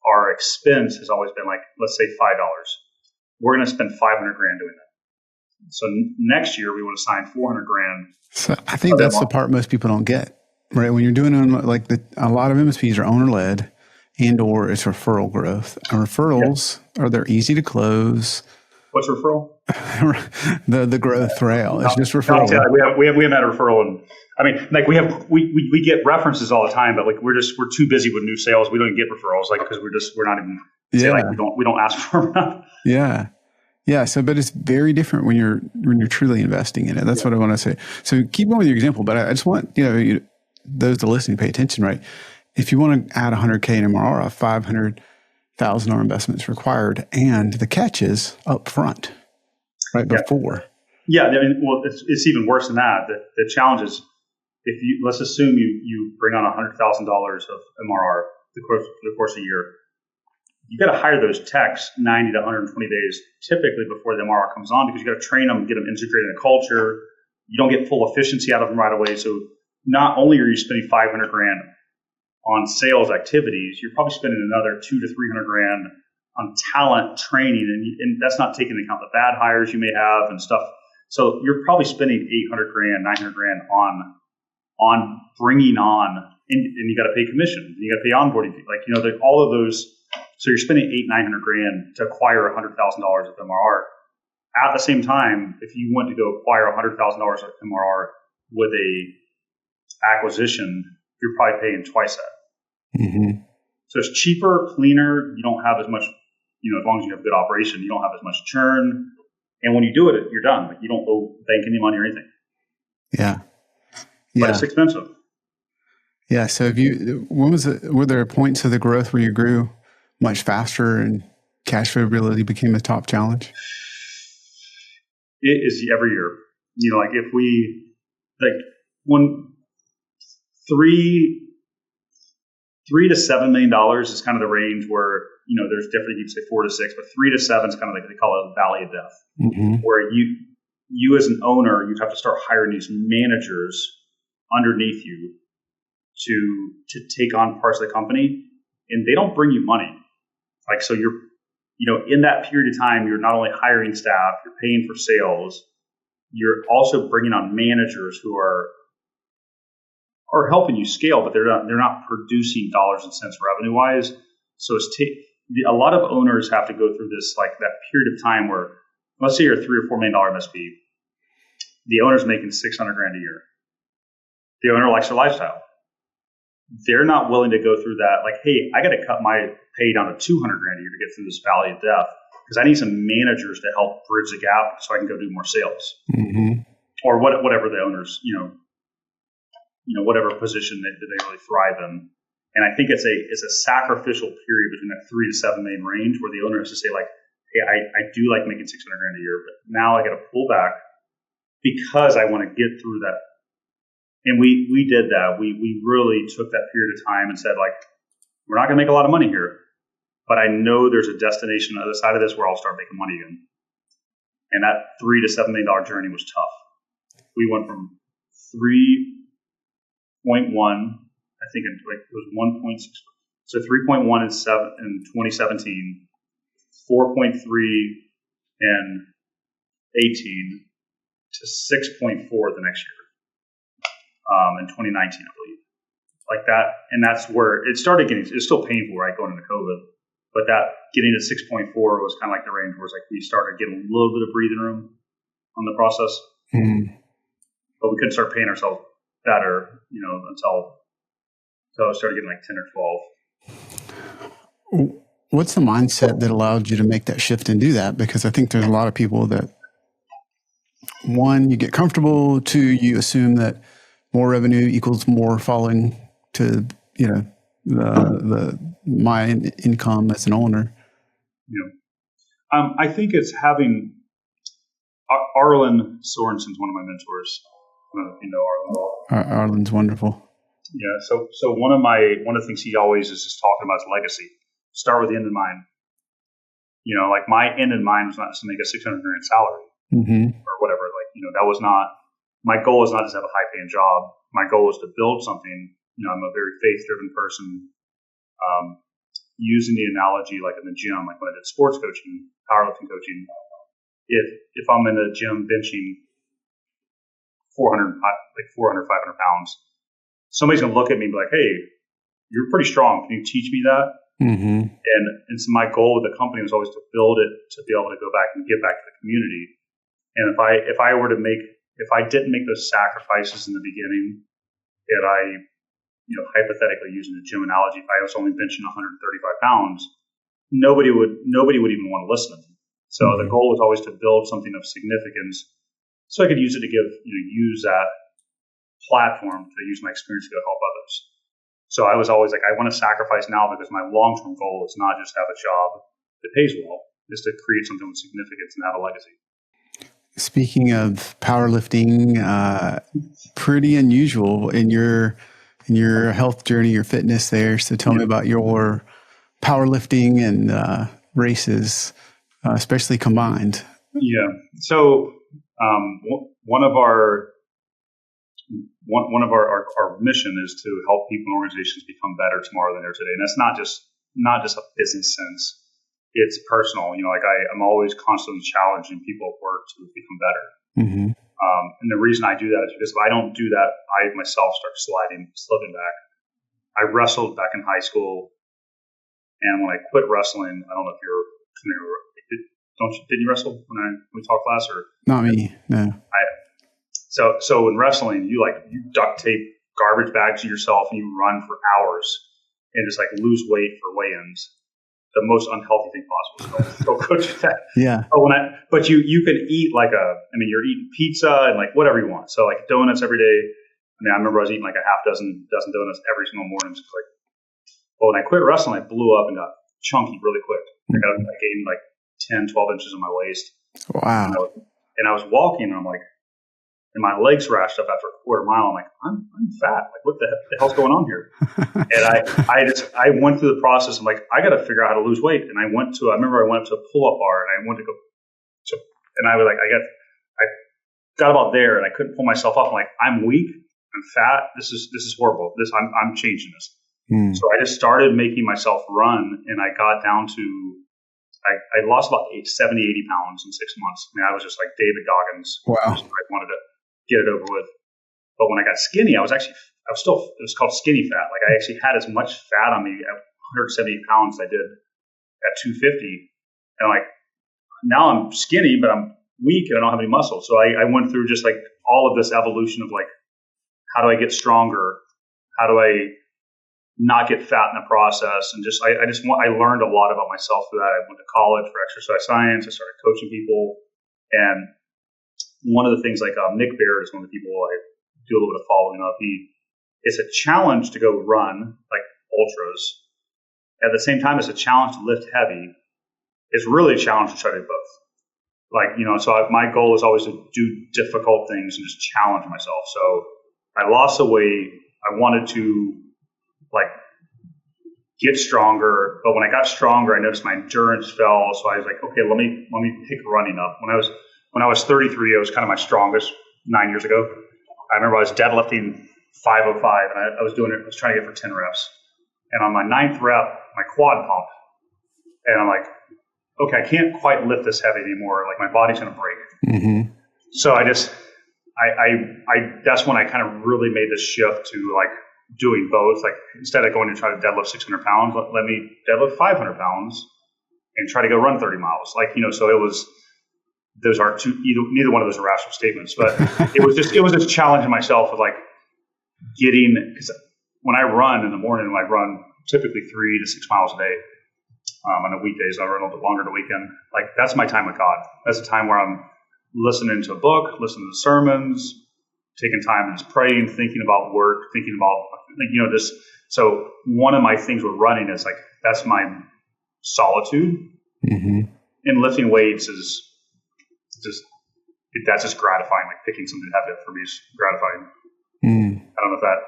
our expense has always been let's say $5. We're going to spend $500,000 doing that. So next year we want to sign $400,000. So I think that's MRR. The part most people don't get, right? When you're doing a lot of MSPs are owner led. And/or it's referral growth. And referrals they're easy to close. What's referral? the growth rail. It's just referral. We haven't had a referral, and we get references all the time, but we're too busy with new sales. We don't get referrals, because we're not even we don't ask for them. Yeah. So, but it's very different when you're truly investing in it. That's what I want to say. So keep going with your example, but I just want those that are listening pay attention, right? If you want to add 100K in MRR off $500,000 $100,000 investments required, and the catch is up front, right before. Yeah, I mean, well, it's even worse than that. The challenge is, let's assume you bring on $100,000 of MRR for the course of a year. You got to hire those techs 90 to 120 days typically before the MRR comes on, because you got to train them, get them integrated in the culture. You don't get full efficiency out of them right away. So not only are you spending $500,000 on sales activities, you're probably spending another $200,000 to $300,000 on talent training, and that's not taking into account the bad hires you may have and stuff. So you're probably spending $800,000, $900,000 on bringing on, and you got to pay commission, and you got to pay onboarding fee, all of those. So you're spending $800,000, $900,000 to acquire $100,000 of MRR. At the same time, if you want to go acquire $100,000 of MRR with a acquisition, you're probably paying twice that. Mm-hmm. So it's cheaper, cleaner. You don't have as much, as long as you have good operation, you don't have as much churn. And when you do it, you're done. You don't owe bank any money or anything. Yeah. But it's expensive. Yeah. So were there points of the growth where you grew much faster and cash flow really became a top challenge? It is every year. If we, when $3 to $7 million is kind of the range where, there's different, you'd say 4 to 6, but 3 to 7 is kind of like they call it a valley of death, where you as an owner, you'd have to start hiring these managers underneath you to take on parts of the company, and they don't bring you money. So you're, in that period of time, you're not only hiring staff, you're paying for sales, you're also bringing on managers who are helping you scale, but they're not producing dollars and cents revenue wise. So a lot of owners have to go through this, that period of time where, let's say you're a $3 or $4 million MSP, the owner's making $600,000 a year. The owner likes their lifestyle. They're not willing to go through that. Hey, I got to cut my pay down to $200,000 a year to get through this valley of death, because I need some managers to help bridge the gap so I can go do more sales, or whatever the owners, whatever position that they really thrive in. And I think it's a sacrificial period between that 3 to 7 million range where the owner has to say, hey, I do like making $600,000 a year, but now I got to pull back because I want to get through that. And we did that. We really took that period of time and said, we're not going to make a lot of money here, but I know there's a destination on the other side of this where I'll start making money again. And that $3 to $7 million journey was tough. We went from 3.1, I think it was 1.6. So 3.1 in 2017, 4.3 in 18, to 6.4 the next year, in 2019, I believe. And that's where it started getting, it's still painful, right, going into COVID, but that getting to 6.4 was kind of like the range where it's we started getting a little bit of breathing room on the process. But we couldn't start paying ourselves better, until it started getting 10 or 12. What's the mindset that allowed you to make that shift and do that? Because I think there's a lot of people that, one, you get comfortable, two, you assume that more revenue equals more falling to, my income as an owner. I think it's having Arlen Sorensen's one of my mentors. I don't know if you know Arlen. Arlen's wonderful. Yeah. So one of the things he always is just talking about is legacy. Start with the end in mind. My end in mind was not to make a $600,000 salary or whatever. That was not my goal. Is not to have a high paying job. My goal is to build something. I'm a very faith driven person. Using the analogy, in the gym, when I did sports coaching, powerlifting coaching, if I'm in the gym benching 400, 500 pounds, somebody's going to look at me and be like, hey, you're pretty strong. Can you teach me that? And so my goal with the company was always to build it to be able to go back and give back to the community. And if I didn't make those sacrifices in the beginning, that I, hypothetically using the gym analogy, if I was only benching 135 pounds, nobody would even want to listen to me. So the goal was always to build something of significance, so I could use it to use that platform to use my experience to go help others. So I was always like, I want to sacrifice now because my long-term goal is not just have a job that pays well, is to create something with significance and have a legacy. Speaking of powerlifting, pretty unusual in your health journey, your fitness there. So tell me about your powerlifting and races, especially combined. Yeah. So one of our mission is to help people and organizations become better tomorrow than they are today, and that's not just a business sense. It's personal. Like I'm always constantly challenging people at work to become better. Mm-hmm. And the reason I do that is because if I don't do that, I myself start slipping back. I wrestled back in high school, and when I quit wrestling, I don't know if you're familiar. Did you wrestle when we talked last, or not me? No. So in wrestling, you duct tape garbage bags to yourself, and you run for hours, and just lose weight for weigh-ins. The most unhealthy thing possible. Go do that. Yeah. But you can eat you're eating pizza and whatever you want. So donuts every day. I remember I was eating a half dozen donuts every single morning. But when I quit wrestling, I blew up and got chunky really quick. I gained 10, 12 inches on my waist. Wow. And I was walking, and I'm and my legs rashed up after a quarter mile. I'm fat. What the hell's going on here? And I went through the process. I got to figure out how to lose weight. And I remember I went up to a pull-up bar, and I went to go to, and I was I got about there, and I couldn't pull myself up. I'm weak. I'm fat. This is horrible. I'm changing this. So I just started making myself run, and I got down to, I lost about 80 pounds in 6 months. I was just like David Goggins. Wow. I wanted to get it over with. But when I got skinny, it was called skinny fat. I actually had as much fat on me at 170 pounds as I did at 250. And now I'm skinny, but I'm weak and I don't have any muscle. So I went through just all of this evolution of how do I get stronger? How do I not get fat in the process? And I learned a lot about myself through that. I went to college for exercise science. I started coaching people. And one of the things Nick Baird is one of the people I do a little bit of following up. It's a challenge to go run ultras. At the same time, it's a challenge to lift heavy. It's really a challenge to try to do both. So my goal is always to do difficult things and just challenge myself. So I lost the weight. I wanted to get stronger, but when I got stronger, I noticed my endurance fell. So I was okay, let me pick running up. When I was 33, I was kind of my strongest 9 years ago. I remember I was deadlifting 505, and I was trying to get for 10 reps. And on my 9th rep, my quad pumped. And I'm okay, I can't quite lift this heavy anymore. My body's going to break. Mm-hmm. So that's when I kind of really made this shift to doing both. Instead of going to try to deadlift 600 pounds, let me deadlift 500 pounds and try to go run 30 miles. So it was, those aren't neither one of those are rational statements, but it was just challenging myself with because when I run in the morning, I run typically 3 to 6 miles a day. On the weekdays, I run a little bit longer the weekend. That's my time with God. That's a time where I'm listening to a book, listening to sermons, taking time and just praying, thinking about work, thinking about this. So one of my things with running is that's my solitude. Mm-hmm. And lifting weights is that's just gratifying. Picking something heavy for me is gratifying. I don't know if that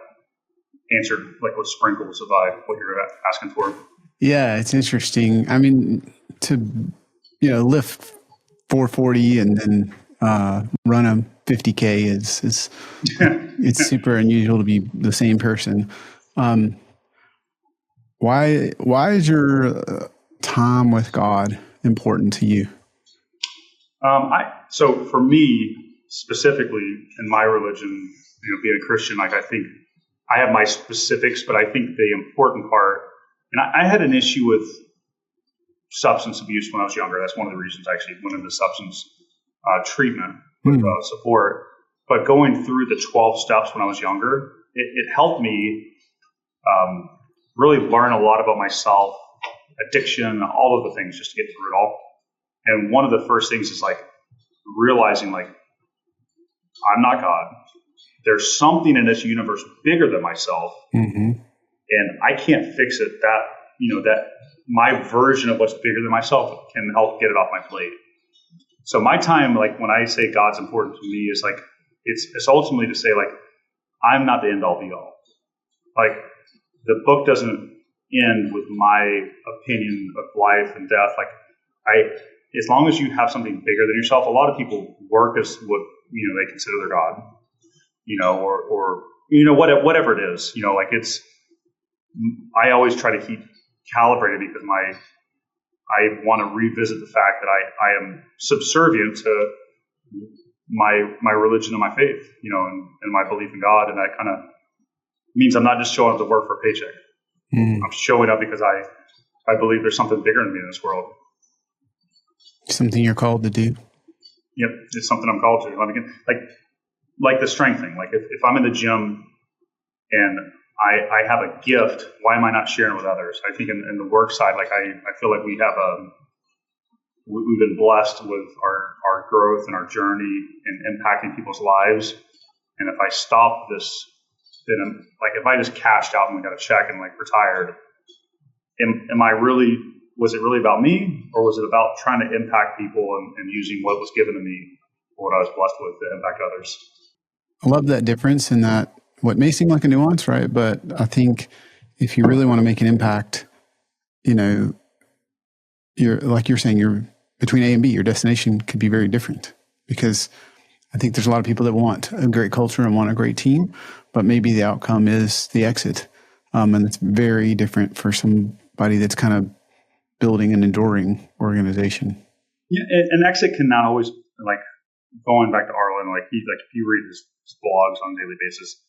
answered with sprinkles of what you're asking for. Yeah, it's interesting. To lift 440 and then run a 50K is it's super unusual to be the same person. Why is your time with God important to you? So for me specifically in my religion, being a Christian, I think I have my specifics, but I think the important part, and I had an issue with substance abuse when I was younger. That's one of the reasons I actually went into substance treatment with support. But going through the 12 steps when I was younger, it helped me really learn a lot about myself, addiction, all of the things, just to get through it all. And one of the first things is realizing I'm not God. There's something in this universe bigger than myself. Mm-hmm. and I can't fix it. That my version of what's bigger than myself can help get it off my plate. So my time, like when I say God's important to me, is like it's ultimately to say like I'm not the end all be all. Like the book doesn't end with my opinion of life and death. Like as long as you have something bigger than yourself, a lot of people work as what they consider their God, or whatever it is, like it's. I always try to keep calibrated because I want to revisit the fact that I am subservient to my religion and my faith, and my belief in God, and that kind of means I'm not just showing up to work for a paycheck. I'm showing up because I believe there's something bigger than me in this world. Something you're called to do. Yep, it's something I'm called to. Like the strength thing. Like if I'm in the gym and I have a gift, why am I not sharing it with others? I think in the work side, like I feel like we've been blessed with our growth and our journey and impacting people's lives. And if I stop this, then if I just cashed out and we got a check and retired, was it really about me, or was it about trying to impact people and using what was given to me or what I was blessed with to impact others? I love that difference in that what may seem like a nuance, right? But I think if you really want to make an impact, you're saying, you're between A and B, your destination could be very different, because I think there's a lot of people that want a great culture and want a great team, but maybe the outcome is the exit. And it's very different for somebody that's kind of building an enduring organization. Yeah, an exit cannot always, going back to Arlen, if you read his blogs on a daily basis,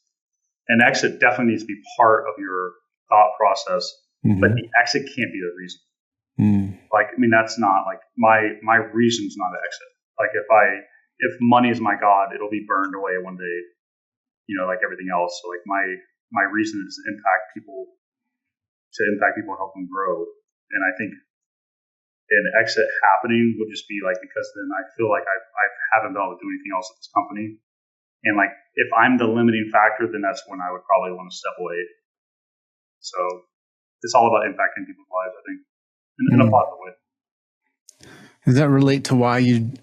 an exit definitely needs to be part of your thought process, but the exit can't be the reason. That's not my reason's not to exit. If money is my God, it'll be burned away one day, like everything else. So my reason is to impact people, and help them grow. And I think an exit happening would just be because then I feel like I haven't been able to do anything else at this company. And if I'm the limiting factor, then that's when I would probably want to step away. So it's all about impacting people's lives, I think, in a positive way. Does that relate to why you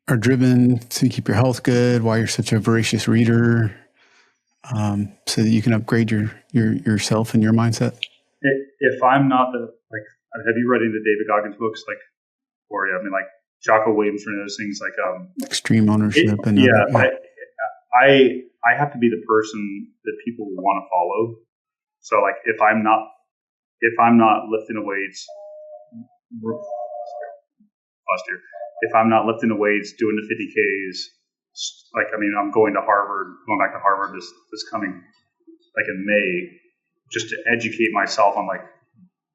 are driven to keep your health good, why you're such a voracious reader, so that you can upgrade yourself and your mindset? If I'm not have you read any of the David Goggins books? Jocko Williams or any of those things, Extreme Ownership. I have to be the person that people want to follow. So if I'm not lifting the weights, if I'm not lifting the weights, doing the 50Ks, I'm going back to Harvard this coming, in May, just to educate myself on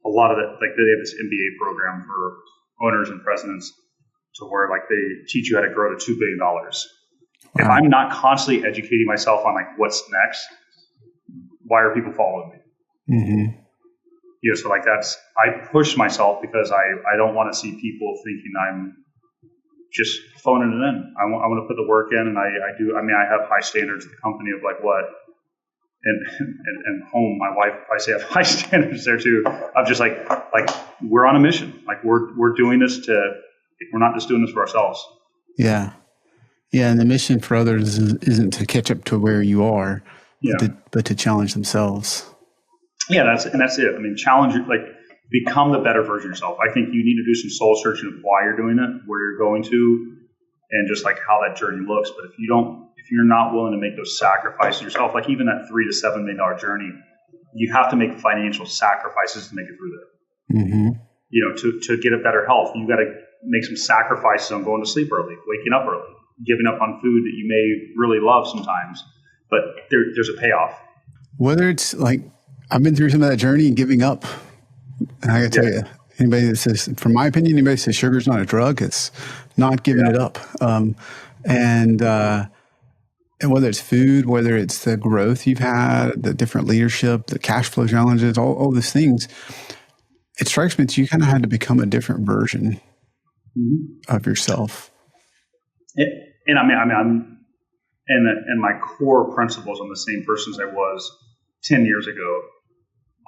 a lot of it. They have this MBA program for owners and presidents to where they teach you how to grow to $2 billion. Wow. If I'm not constantly educating myself on what's next, why are people following me? So I push myself because I don't want to see people thinking I'm just phoning it in. I want to put the work in, and I do. I have high standards at the company of what, and home. My wife, I say I have high standards there too. Of just we're on a mission. We're doing this we're not just doing this for ourselves. Yeah. Yeah. And the mission for others isn't to catch up to where you are, but to challenge themselves. Yeah, that's it. Challenge, become the better version of yourself. I think you need to do some soul searching of why you're doing it, where you're going to, and just how that journey looks. But if you're not willing to make those sacrifices yourself, even that $3 to $7 million journey, you have to make financial sacrifices to make it through there. To get a better health, you got to make some sacrifices on going to sleep early, waking up early, giving up on food that you may really love sometimes, but there's a payoff. Whether it's I've been through some of that journey and giving up. And I got to tell you, anybody that says, from my opinion, anybody that says sugar's not a drug, it's not giving it up. And whether it's food, whether it's the growth you've had, the different leadership, the cash flow challenges, all these things, it strikes me that you kind of had to become a different version of yourself. I'm my core principles, I'm the same person as I was 10 years ago.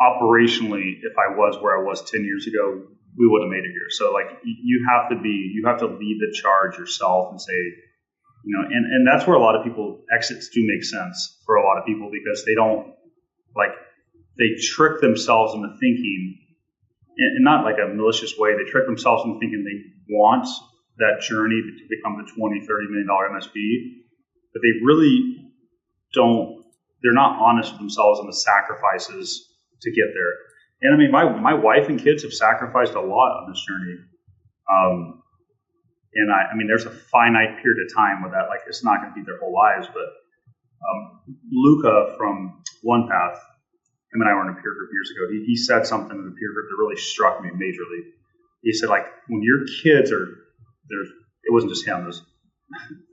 operationally, if I was where I was 10 years ago, we wouldn't have made it here. So like you have to lead the charge yourself and say, and that's where a lot of people exits do make sense for a lot of people, because they trick themselves into thinking, and not like a malicious way, they trick themselves into thinking they want that journey to become the $20, $30 million MSP, but they really don't, they're not honest with themselves on the sacrifices to get there. And I mean, my wife and kids have sacrificed a lot on this journey. And I mean, there's a finite period of time where that, like, it's not going to be their whole lives, but Luca from OnePath, him and I were in a peer group years ago. He said something in the peer group that really struck me majorly. He said, like, when your kids are, it wasn't just him, there's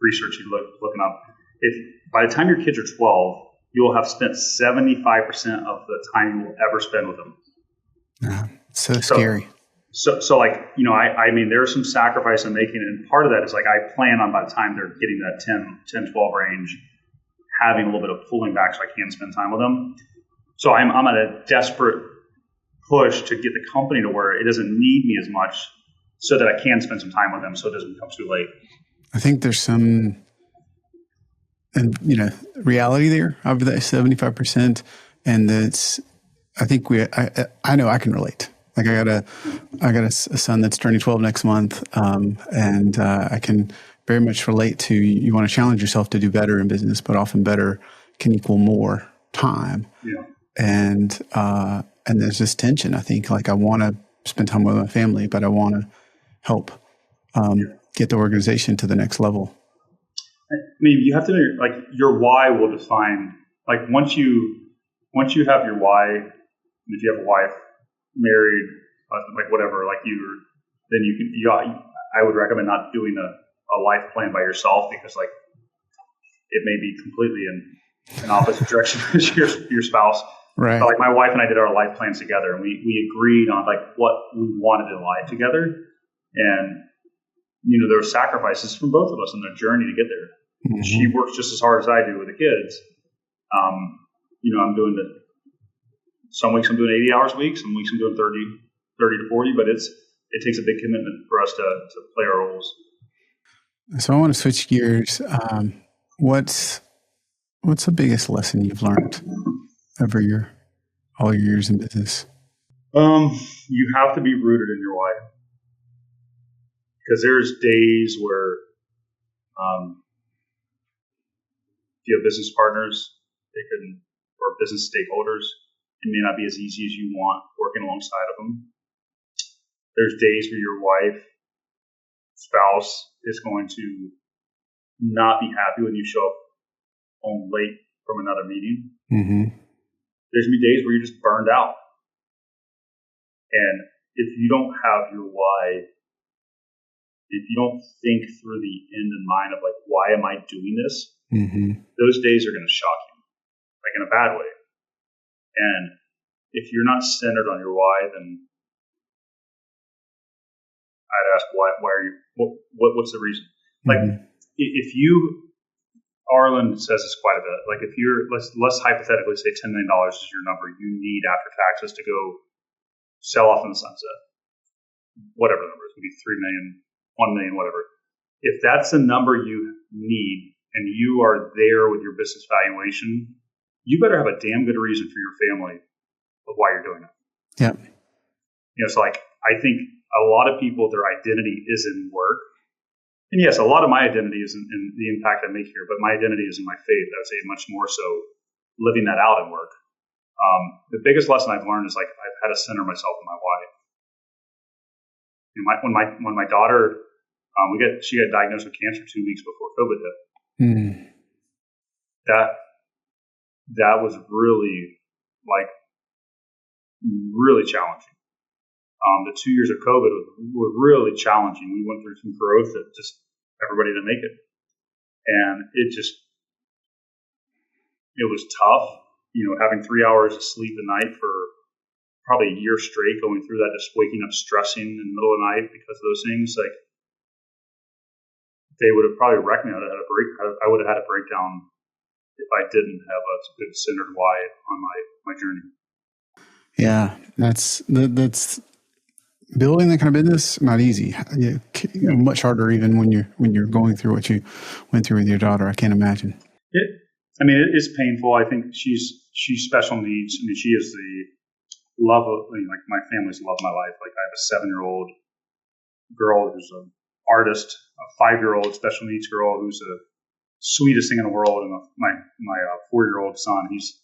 research he's looking up. If by the time your kids are 12, you will have spent 75% of the time you will ever spend with them. Yeah, so scary. So like, I mean, there's some sacrifice I'm making, and part of that is like, I plan on by the time they're getting that 10, 12 range, having a little bit of pulling back so I can spend time with them. So I'm at a desperate push to get the company to where it doesn't need me as much so that I can spend some time with them so it doesn't become too late. I think there's some, reality there of that 75%. And that's, I think I know I can relate. Like I got a son that's turning 12 next month. And I can very much relate to, you want to challenge yourself to do better in business, but often better can equal more time. Yeah. And there's this tension. I think, like, I want to spend time with my family, but I want to help get the organization to the next level. I mean, you have to, like, your why will define, like, once you have your why, and if you have a wife, married, like whatever, like then you can, I would recommend not doing a life plan by yourself, because like it may be completely in an opposite direction as your spouse. Right. But like my wife and I did our life plans together, and we agreed on like what we wanted in life together. And, there were sacrifices from both of us in the journey to get there. Mm-hmm. She works just as hard as I do with the kids. I'm doing some weeks I'm doing 80 hours a week, some weeks I'm doing 30 to 40, but it takes a big commitment for us to play our roles. So I want to switch gears. What's the biggest lesson you've learned over all your years in business? You have to be rooted in your why, because there's days where if you have business partners, or business stakeholders, it may not be as easy as you want working alongside of them. There's days where your wife, spouse is going to not be happy when you show up home late from another meeting. Mm-hmm. There's going to be days where you're just burned out. And if you don't have your why, if you don't think through the end in mind of like, why am I doing this? Mm-hmm. Those days are going to shock you, like in a bad way. And if you're not centered on your why, then I'd ask, why are you, what's the reason? Like, if you, Arlen says this quite a bit, like if you're, let's hypothetically say $10 million is your number you need after taxes to go sell off in the sunset, whatever the number is, maybe 3 million, 1 million, whatever. If that's the number you need and you are there with your business valuation, you better have a damn good reason for your family of why you're doing it. Yeah. So like, I think a lot of people, their identity is in work. And yes, a lot of my identity is in the impact I make here, but my identity is in my faith. I would say much more so living that out in work. The biggest lesson I've learned is like, I've had to center myself in my why. When my daughter, she got diagnosed with cancer 2 weeks before COVID hit. Mm. That was really challenging. The 2 years of COVID were really challenging. We went through some growth that just everybody didn't make it. And it was tough, having 3 hours of sleep a night for probably a year straight, going through that, just waking up stressing in the middle of the night because of those things. Like, they would have probably wrecked me. I would have had a breakdown if I didn't have a good centered why on my journey. Yeah, that's building that kind of business, not easy. Much harder even when you're going through what you went through with your daughter. I can't imagine. It is painful. I think she's special needs. I mean, she is the love of, like, my family's love of my life. Like, I have a 7-year-old girl who's an artist, a 5-year-old special needs girl who's the sweetest thing in the world, and my 4-year-old son, he's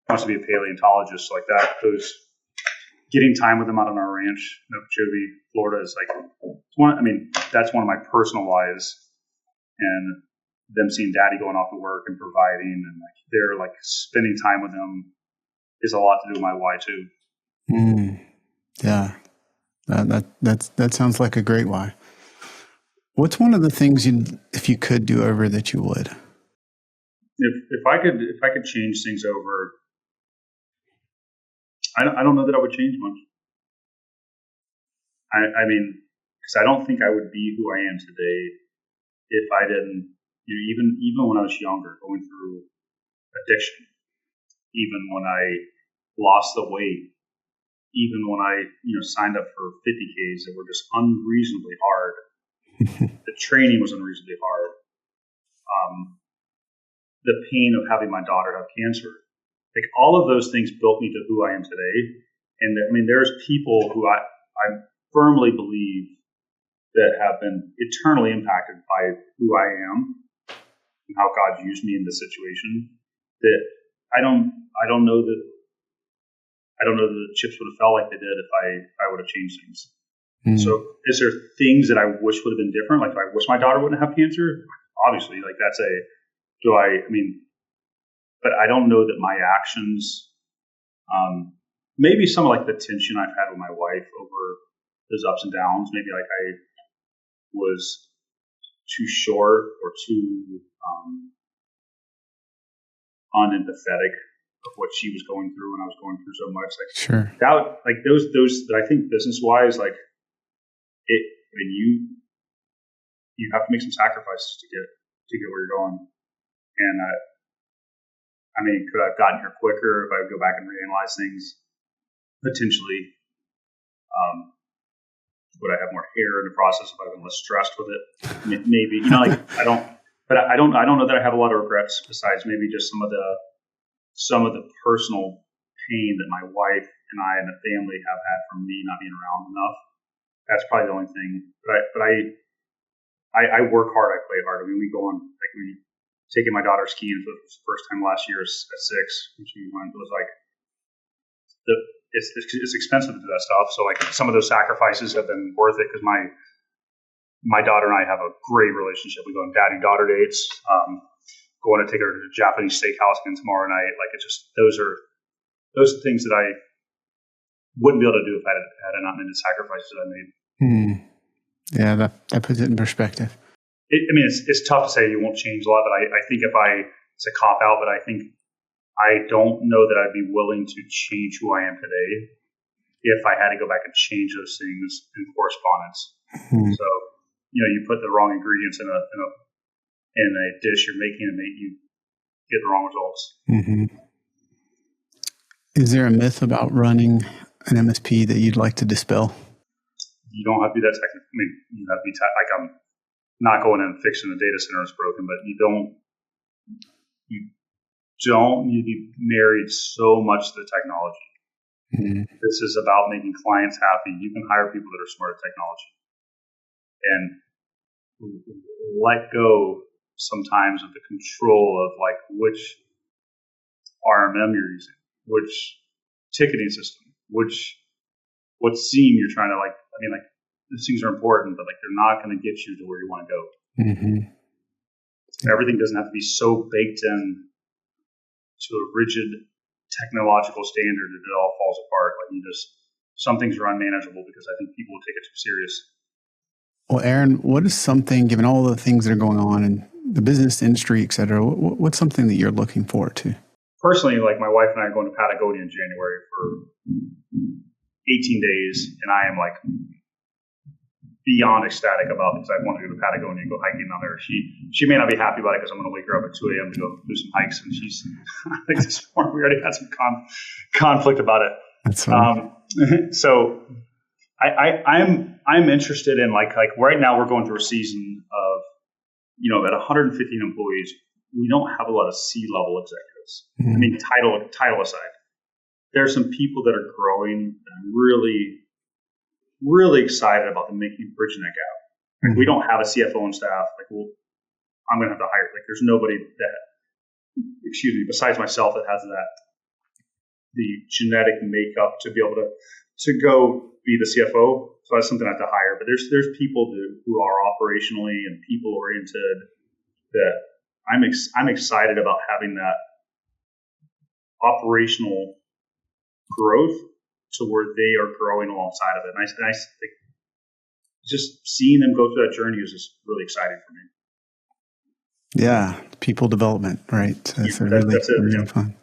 wants to be a paleontologist. Like that, those getting time with them out on our ranch in Okeechobee, Florida, is like that's one of my personal whys, and them seeing daddy going off to work and providing, and like they're like spending time with them is a lot to do with my why too. Yeah, that sounds like a great why. What's one of the things if you could do over that you would? If I could change things over, I don't know that I would change much. I mean, because I don't think I would be who I am today if I didn't, even when I was younger, going through addiction, even when I lost the weight, even when I, signed up for 50Ks that were just unreasonably hard. The training was unreasonably hard. The pain of having my daughter have cancer, like all of those things built me to who I am today. And I mean, there's people who I firmly believe that have been eternally impacted by who I am and how God used me in this situation. That I don't know that the chips would have fell like they did if I would have changed things. So is there things that I wish would have been different? Like, do I wish my daughter wouldn't have cancer? Obviously, like but I don't know that my actions, maybe some of like the tension I've had with my wife over those ups and downs, maybe like I was too short or too unempathetic of what she was going through when I was going through so much. Like, sure. That, like those, I think business wise, like you have to make some sacrifices to get where you're going. And could I have gotten here quicker if I would go back and reanalyze things? Potentially. Would I have more hair in the process if I'd been less stressed with it? Maybe. I don't know that I have a lot of regrets besides maybe just some of the personal pain that my wife and I and the family have had from me not being around enough. That's probably the only thing. But I work hard. I play hard. I mean, we go on, like, we taking my daughter skiing for the first time last year at 6, when she went. It was like it's expensive to do that stuff. So like some of those sacrifices have been worth it because my daughter and I have a great relationship. We go on daddy-daughter dates. Going to take her to the Japanese steakhouse again tomorrow night. Like, it's just those are things that I wouldn't be able to do if I had not made the sacrifices that I made. Yeah, that puts it in perspective. It's tough to say you won't change a lot, but I think it's a cop out, but I think I don't know that I'd be willing to change who I am today if I had to go back and change those things in correspondence. So, you put the wrong ingredients in a dish you're making and you get the wrong results. Is there a myth about running an MSP that you'd like to dispel? You don't have to be that technical. You have to be like, I'm not going in and fixing the data center is broken, but you don't need to be married so much to the technology. This is about making clients happy. You can hire people that are smart at technology and let go sometimes of the control of like which RMM you're using, which ticketing system, what seam you're trying to like. These things are important, but like they're not going to get you to where you want to go. Everything doesn't have to be so baked in to a rigid technological standard that it all falls apart. Like some things are unmanageable because I think people will take it too serious. Well, Aaron, what is something, given all the things that are going on in the business industry, et cetera, what's something that you're looking forward to? Personally, like my wife and I are going to Patagonia in January for 18 days, and I am like beyond ecstatic about because I want to go to Patagonia and go hiking down there. She may not be happy about it because I'm going to wake her up at 2 a.m. to go do some hikes, and she's I think this morning we already had some conflict about it. That's funny. So I'm interested in like right now we're going through a season of, at 115 employees, we don't have a lot of C-level executives. I mean, title aside, there are some people that are growing and I'm really, really excited about them bridging that gap. Like, we don't have a CFO on staff. Like, I'm going to have to hire. Like, there's nobody besides myself that has the genetic makeup to be able to go be the CFO. So that's something I have to hire. But there's people who are operationally and people oriented that I'm excited about having that operational growth to where they are growing alongside of it. And I think just seeing them go through that journey is just really exciting for me. Yeah, people development, right? That's really fun.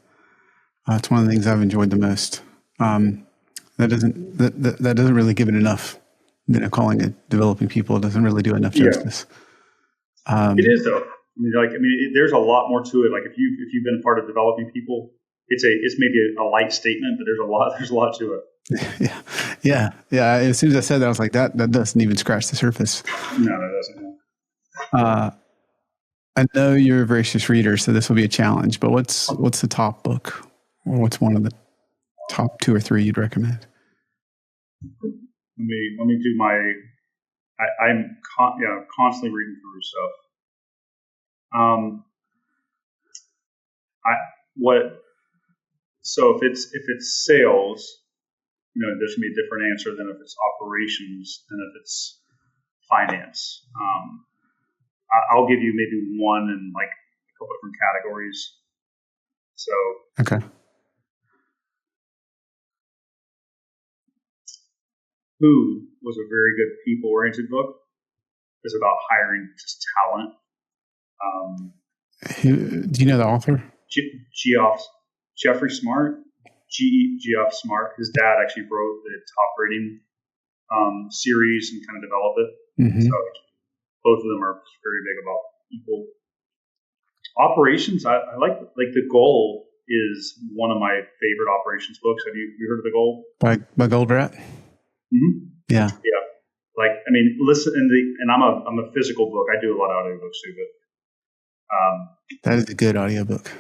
It's one of the things I've enjoyed the most. That doesn't really give it enough. Calling it developing people doesn't really do enough justice. It is though. There's a lot more to it. Like if you've been a part of developing people, it's maybe a light statement, but there's a lot to it. Yeah. As soon as I said that, I was like, that doesn't even scratch the surface. No, that doesn't. I know you're a voracious reader, so this will be a challenge. But what's the top book, or what's one of the top 2 or 3 you'd recommend? Let me do my. I'm constantly reading through stuff. So if it's sales, there's gonna be a different answer than if it's operations than if it's finance. I'll give you maybe one in like a couple different categories. So okay. Who was a very good people-oriented book. It's about hiring just talent. Do you know the author? Jeffrey Smart, Geoff Smart. His dad actually wrote the Top Rating series and kind of developed it. Mm-hmm. So both of them are very big about people. Operations, I like The Goal is one of my favorite operations books. Have you heard of The Goal? By Goldratt? Mm-hmm. Yeah. Listen, and I'm a physical book. I do a lot of audiobooks too, but that is a good audiobook.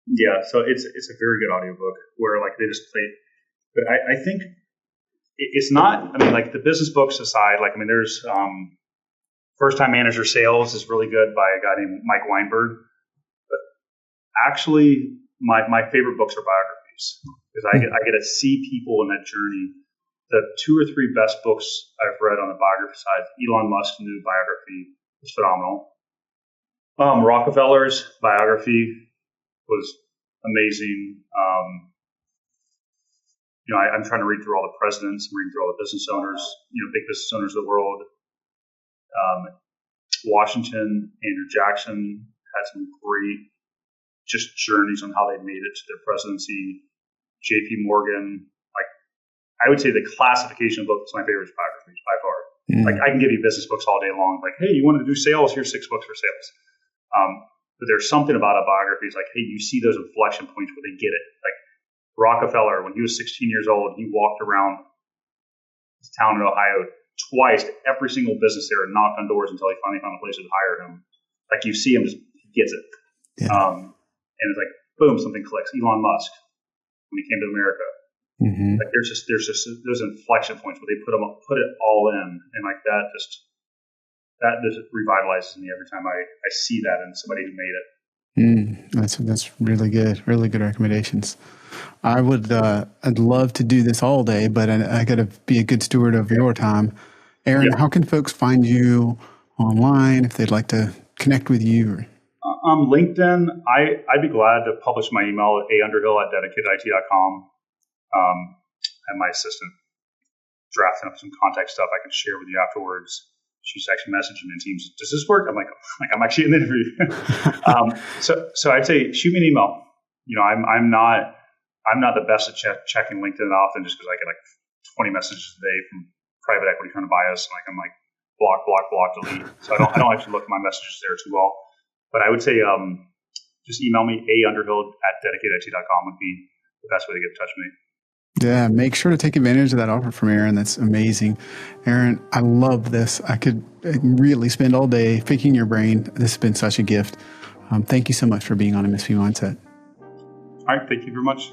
Yeah, so it's a very good audiobook where like they just play. But I think it's not. The business books aside, there's First Time Manager Sales is really good by a guy named Mike Weinberg. But actually, my favorite books are biographies because I get to see people in that journey. The 2 or 3 best books I've read on the biography side, Elon Musk's new biography was phenomenal. Rockefeller's biography was amazing. I'm trying to read through all the presidents, reading through all the business owners, big business owners of the world. Washington, Andrew Jackson had some great just journeys on how they made it to their presidency. JP Morgan, I would say the classification book is my favorite biography by far. I can give you business books all day long. Like, hey, you want to do sales? Here's 6 books for sales. But there's something about a biography. It's like, hey, you see those inflection points where they get it. Like Rockefeller, when he was 16 years old, he walked around his town in Ohio twice to every single business there and knocked on doors until he finally found a place to hire him. Like you see him, he gets it. Yeah. And it's like, boom, something clicks. Elon Musk, when he came to America. Mm-hmm. Like there's just those inflection points where they put it all in, and like that just revitalizes me every time I see that in somebody who made it. That's really good recommendations. I'd love to do this all day, but I got to be a good steward of your time. Aaron, how can folks find you online if they'd like to connect with you? LinkedIn. I'd be glad to publish my email at aunderhill@dedicatedit.com. And my assistant drafting up some contact stuff I can share with you afterwards. She's actually messaging me in Teams. Does this work? I'm like I'm actually in the interview. So I'd say shoot me an email. I'm not the best at checking LinkedIn often just because I get like 20 messages a day from private equity trying to buy us. And I'm like block, delete. So I don't actually look at my messages there too well. But I would say just email me aunderhill@dedicatedit.com would be the best way to get in touch with me. Yeah, make sure to take advantage of that offer from Aaron. That's amazing. Aaron, I love this. I could really spend all day picking your brain. This has been such a gift. Thank you so much for being on MSP Mindset. All right. Thank you very much.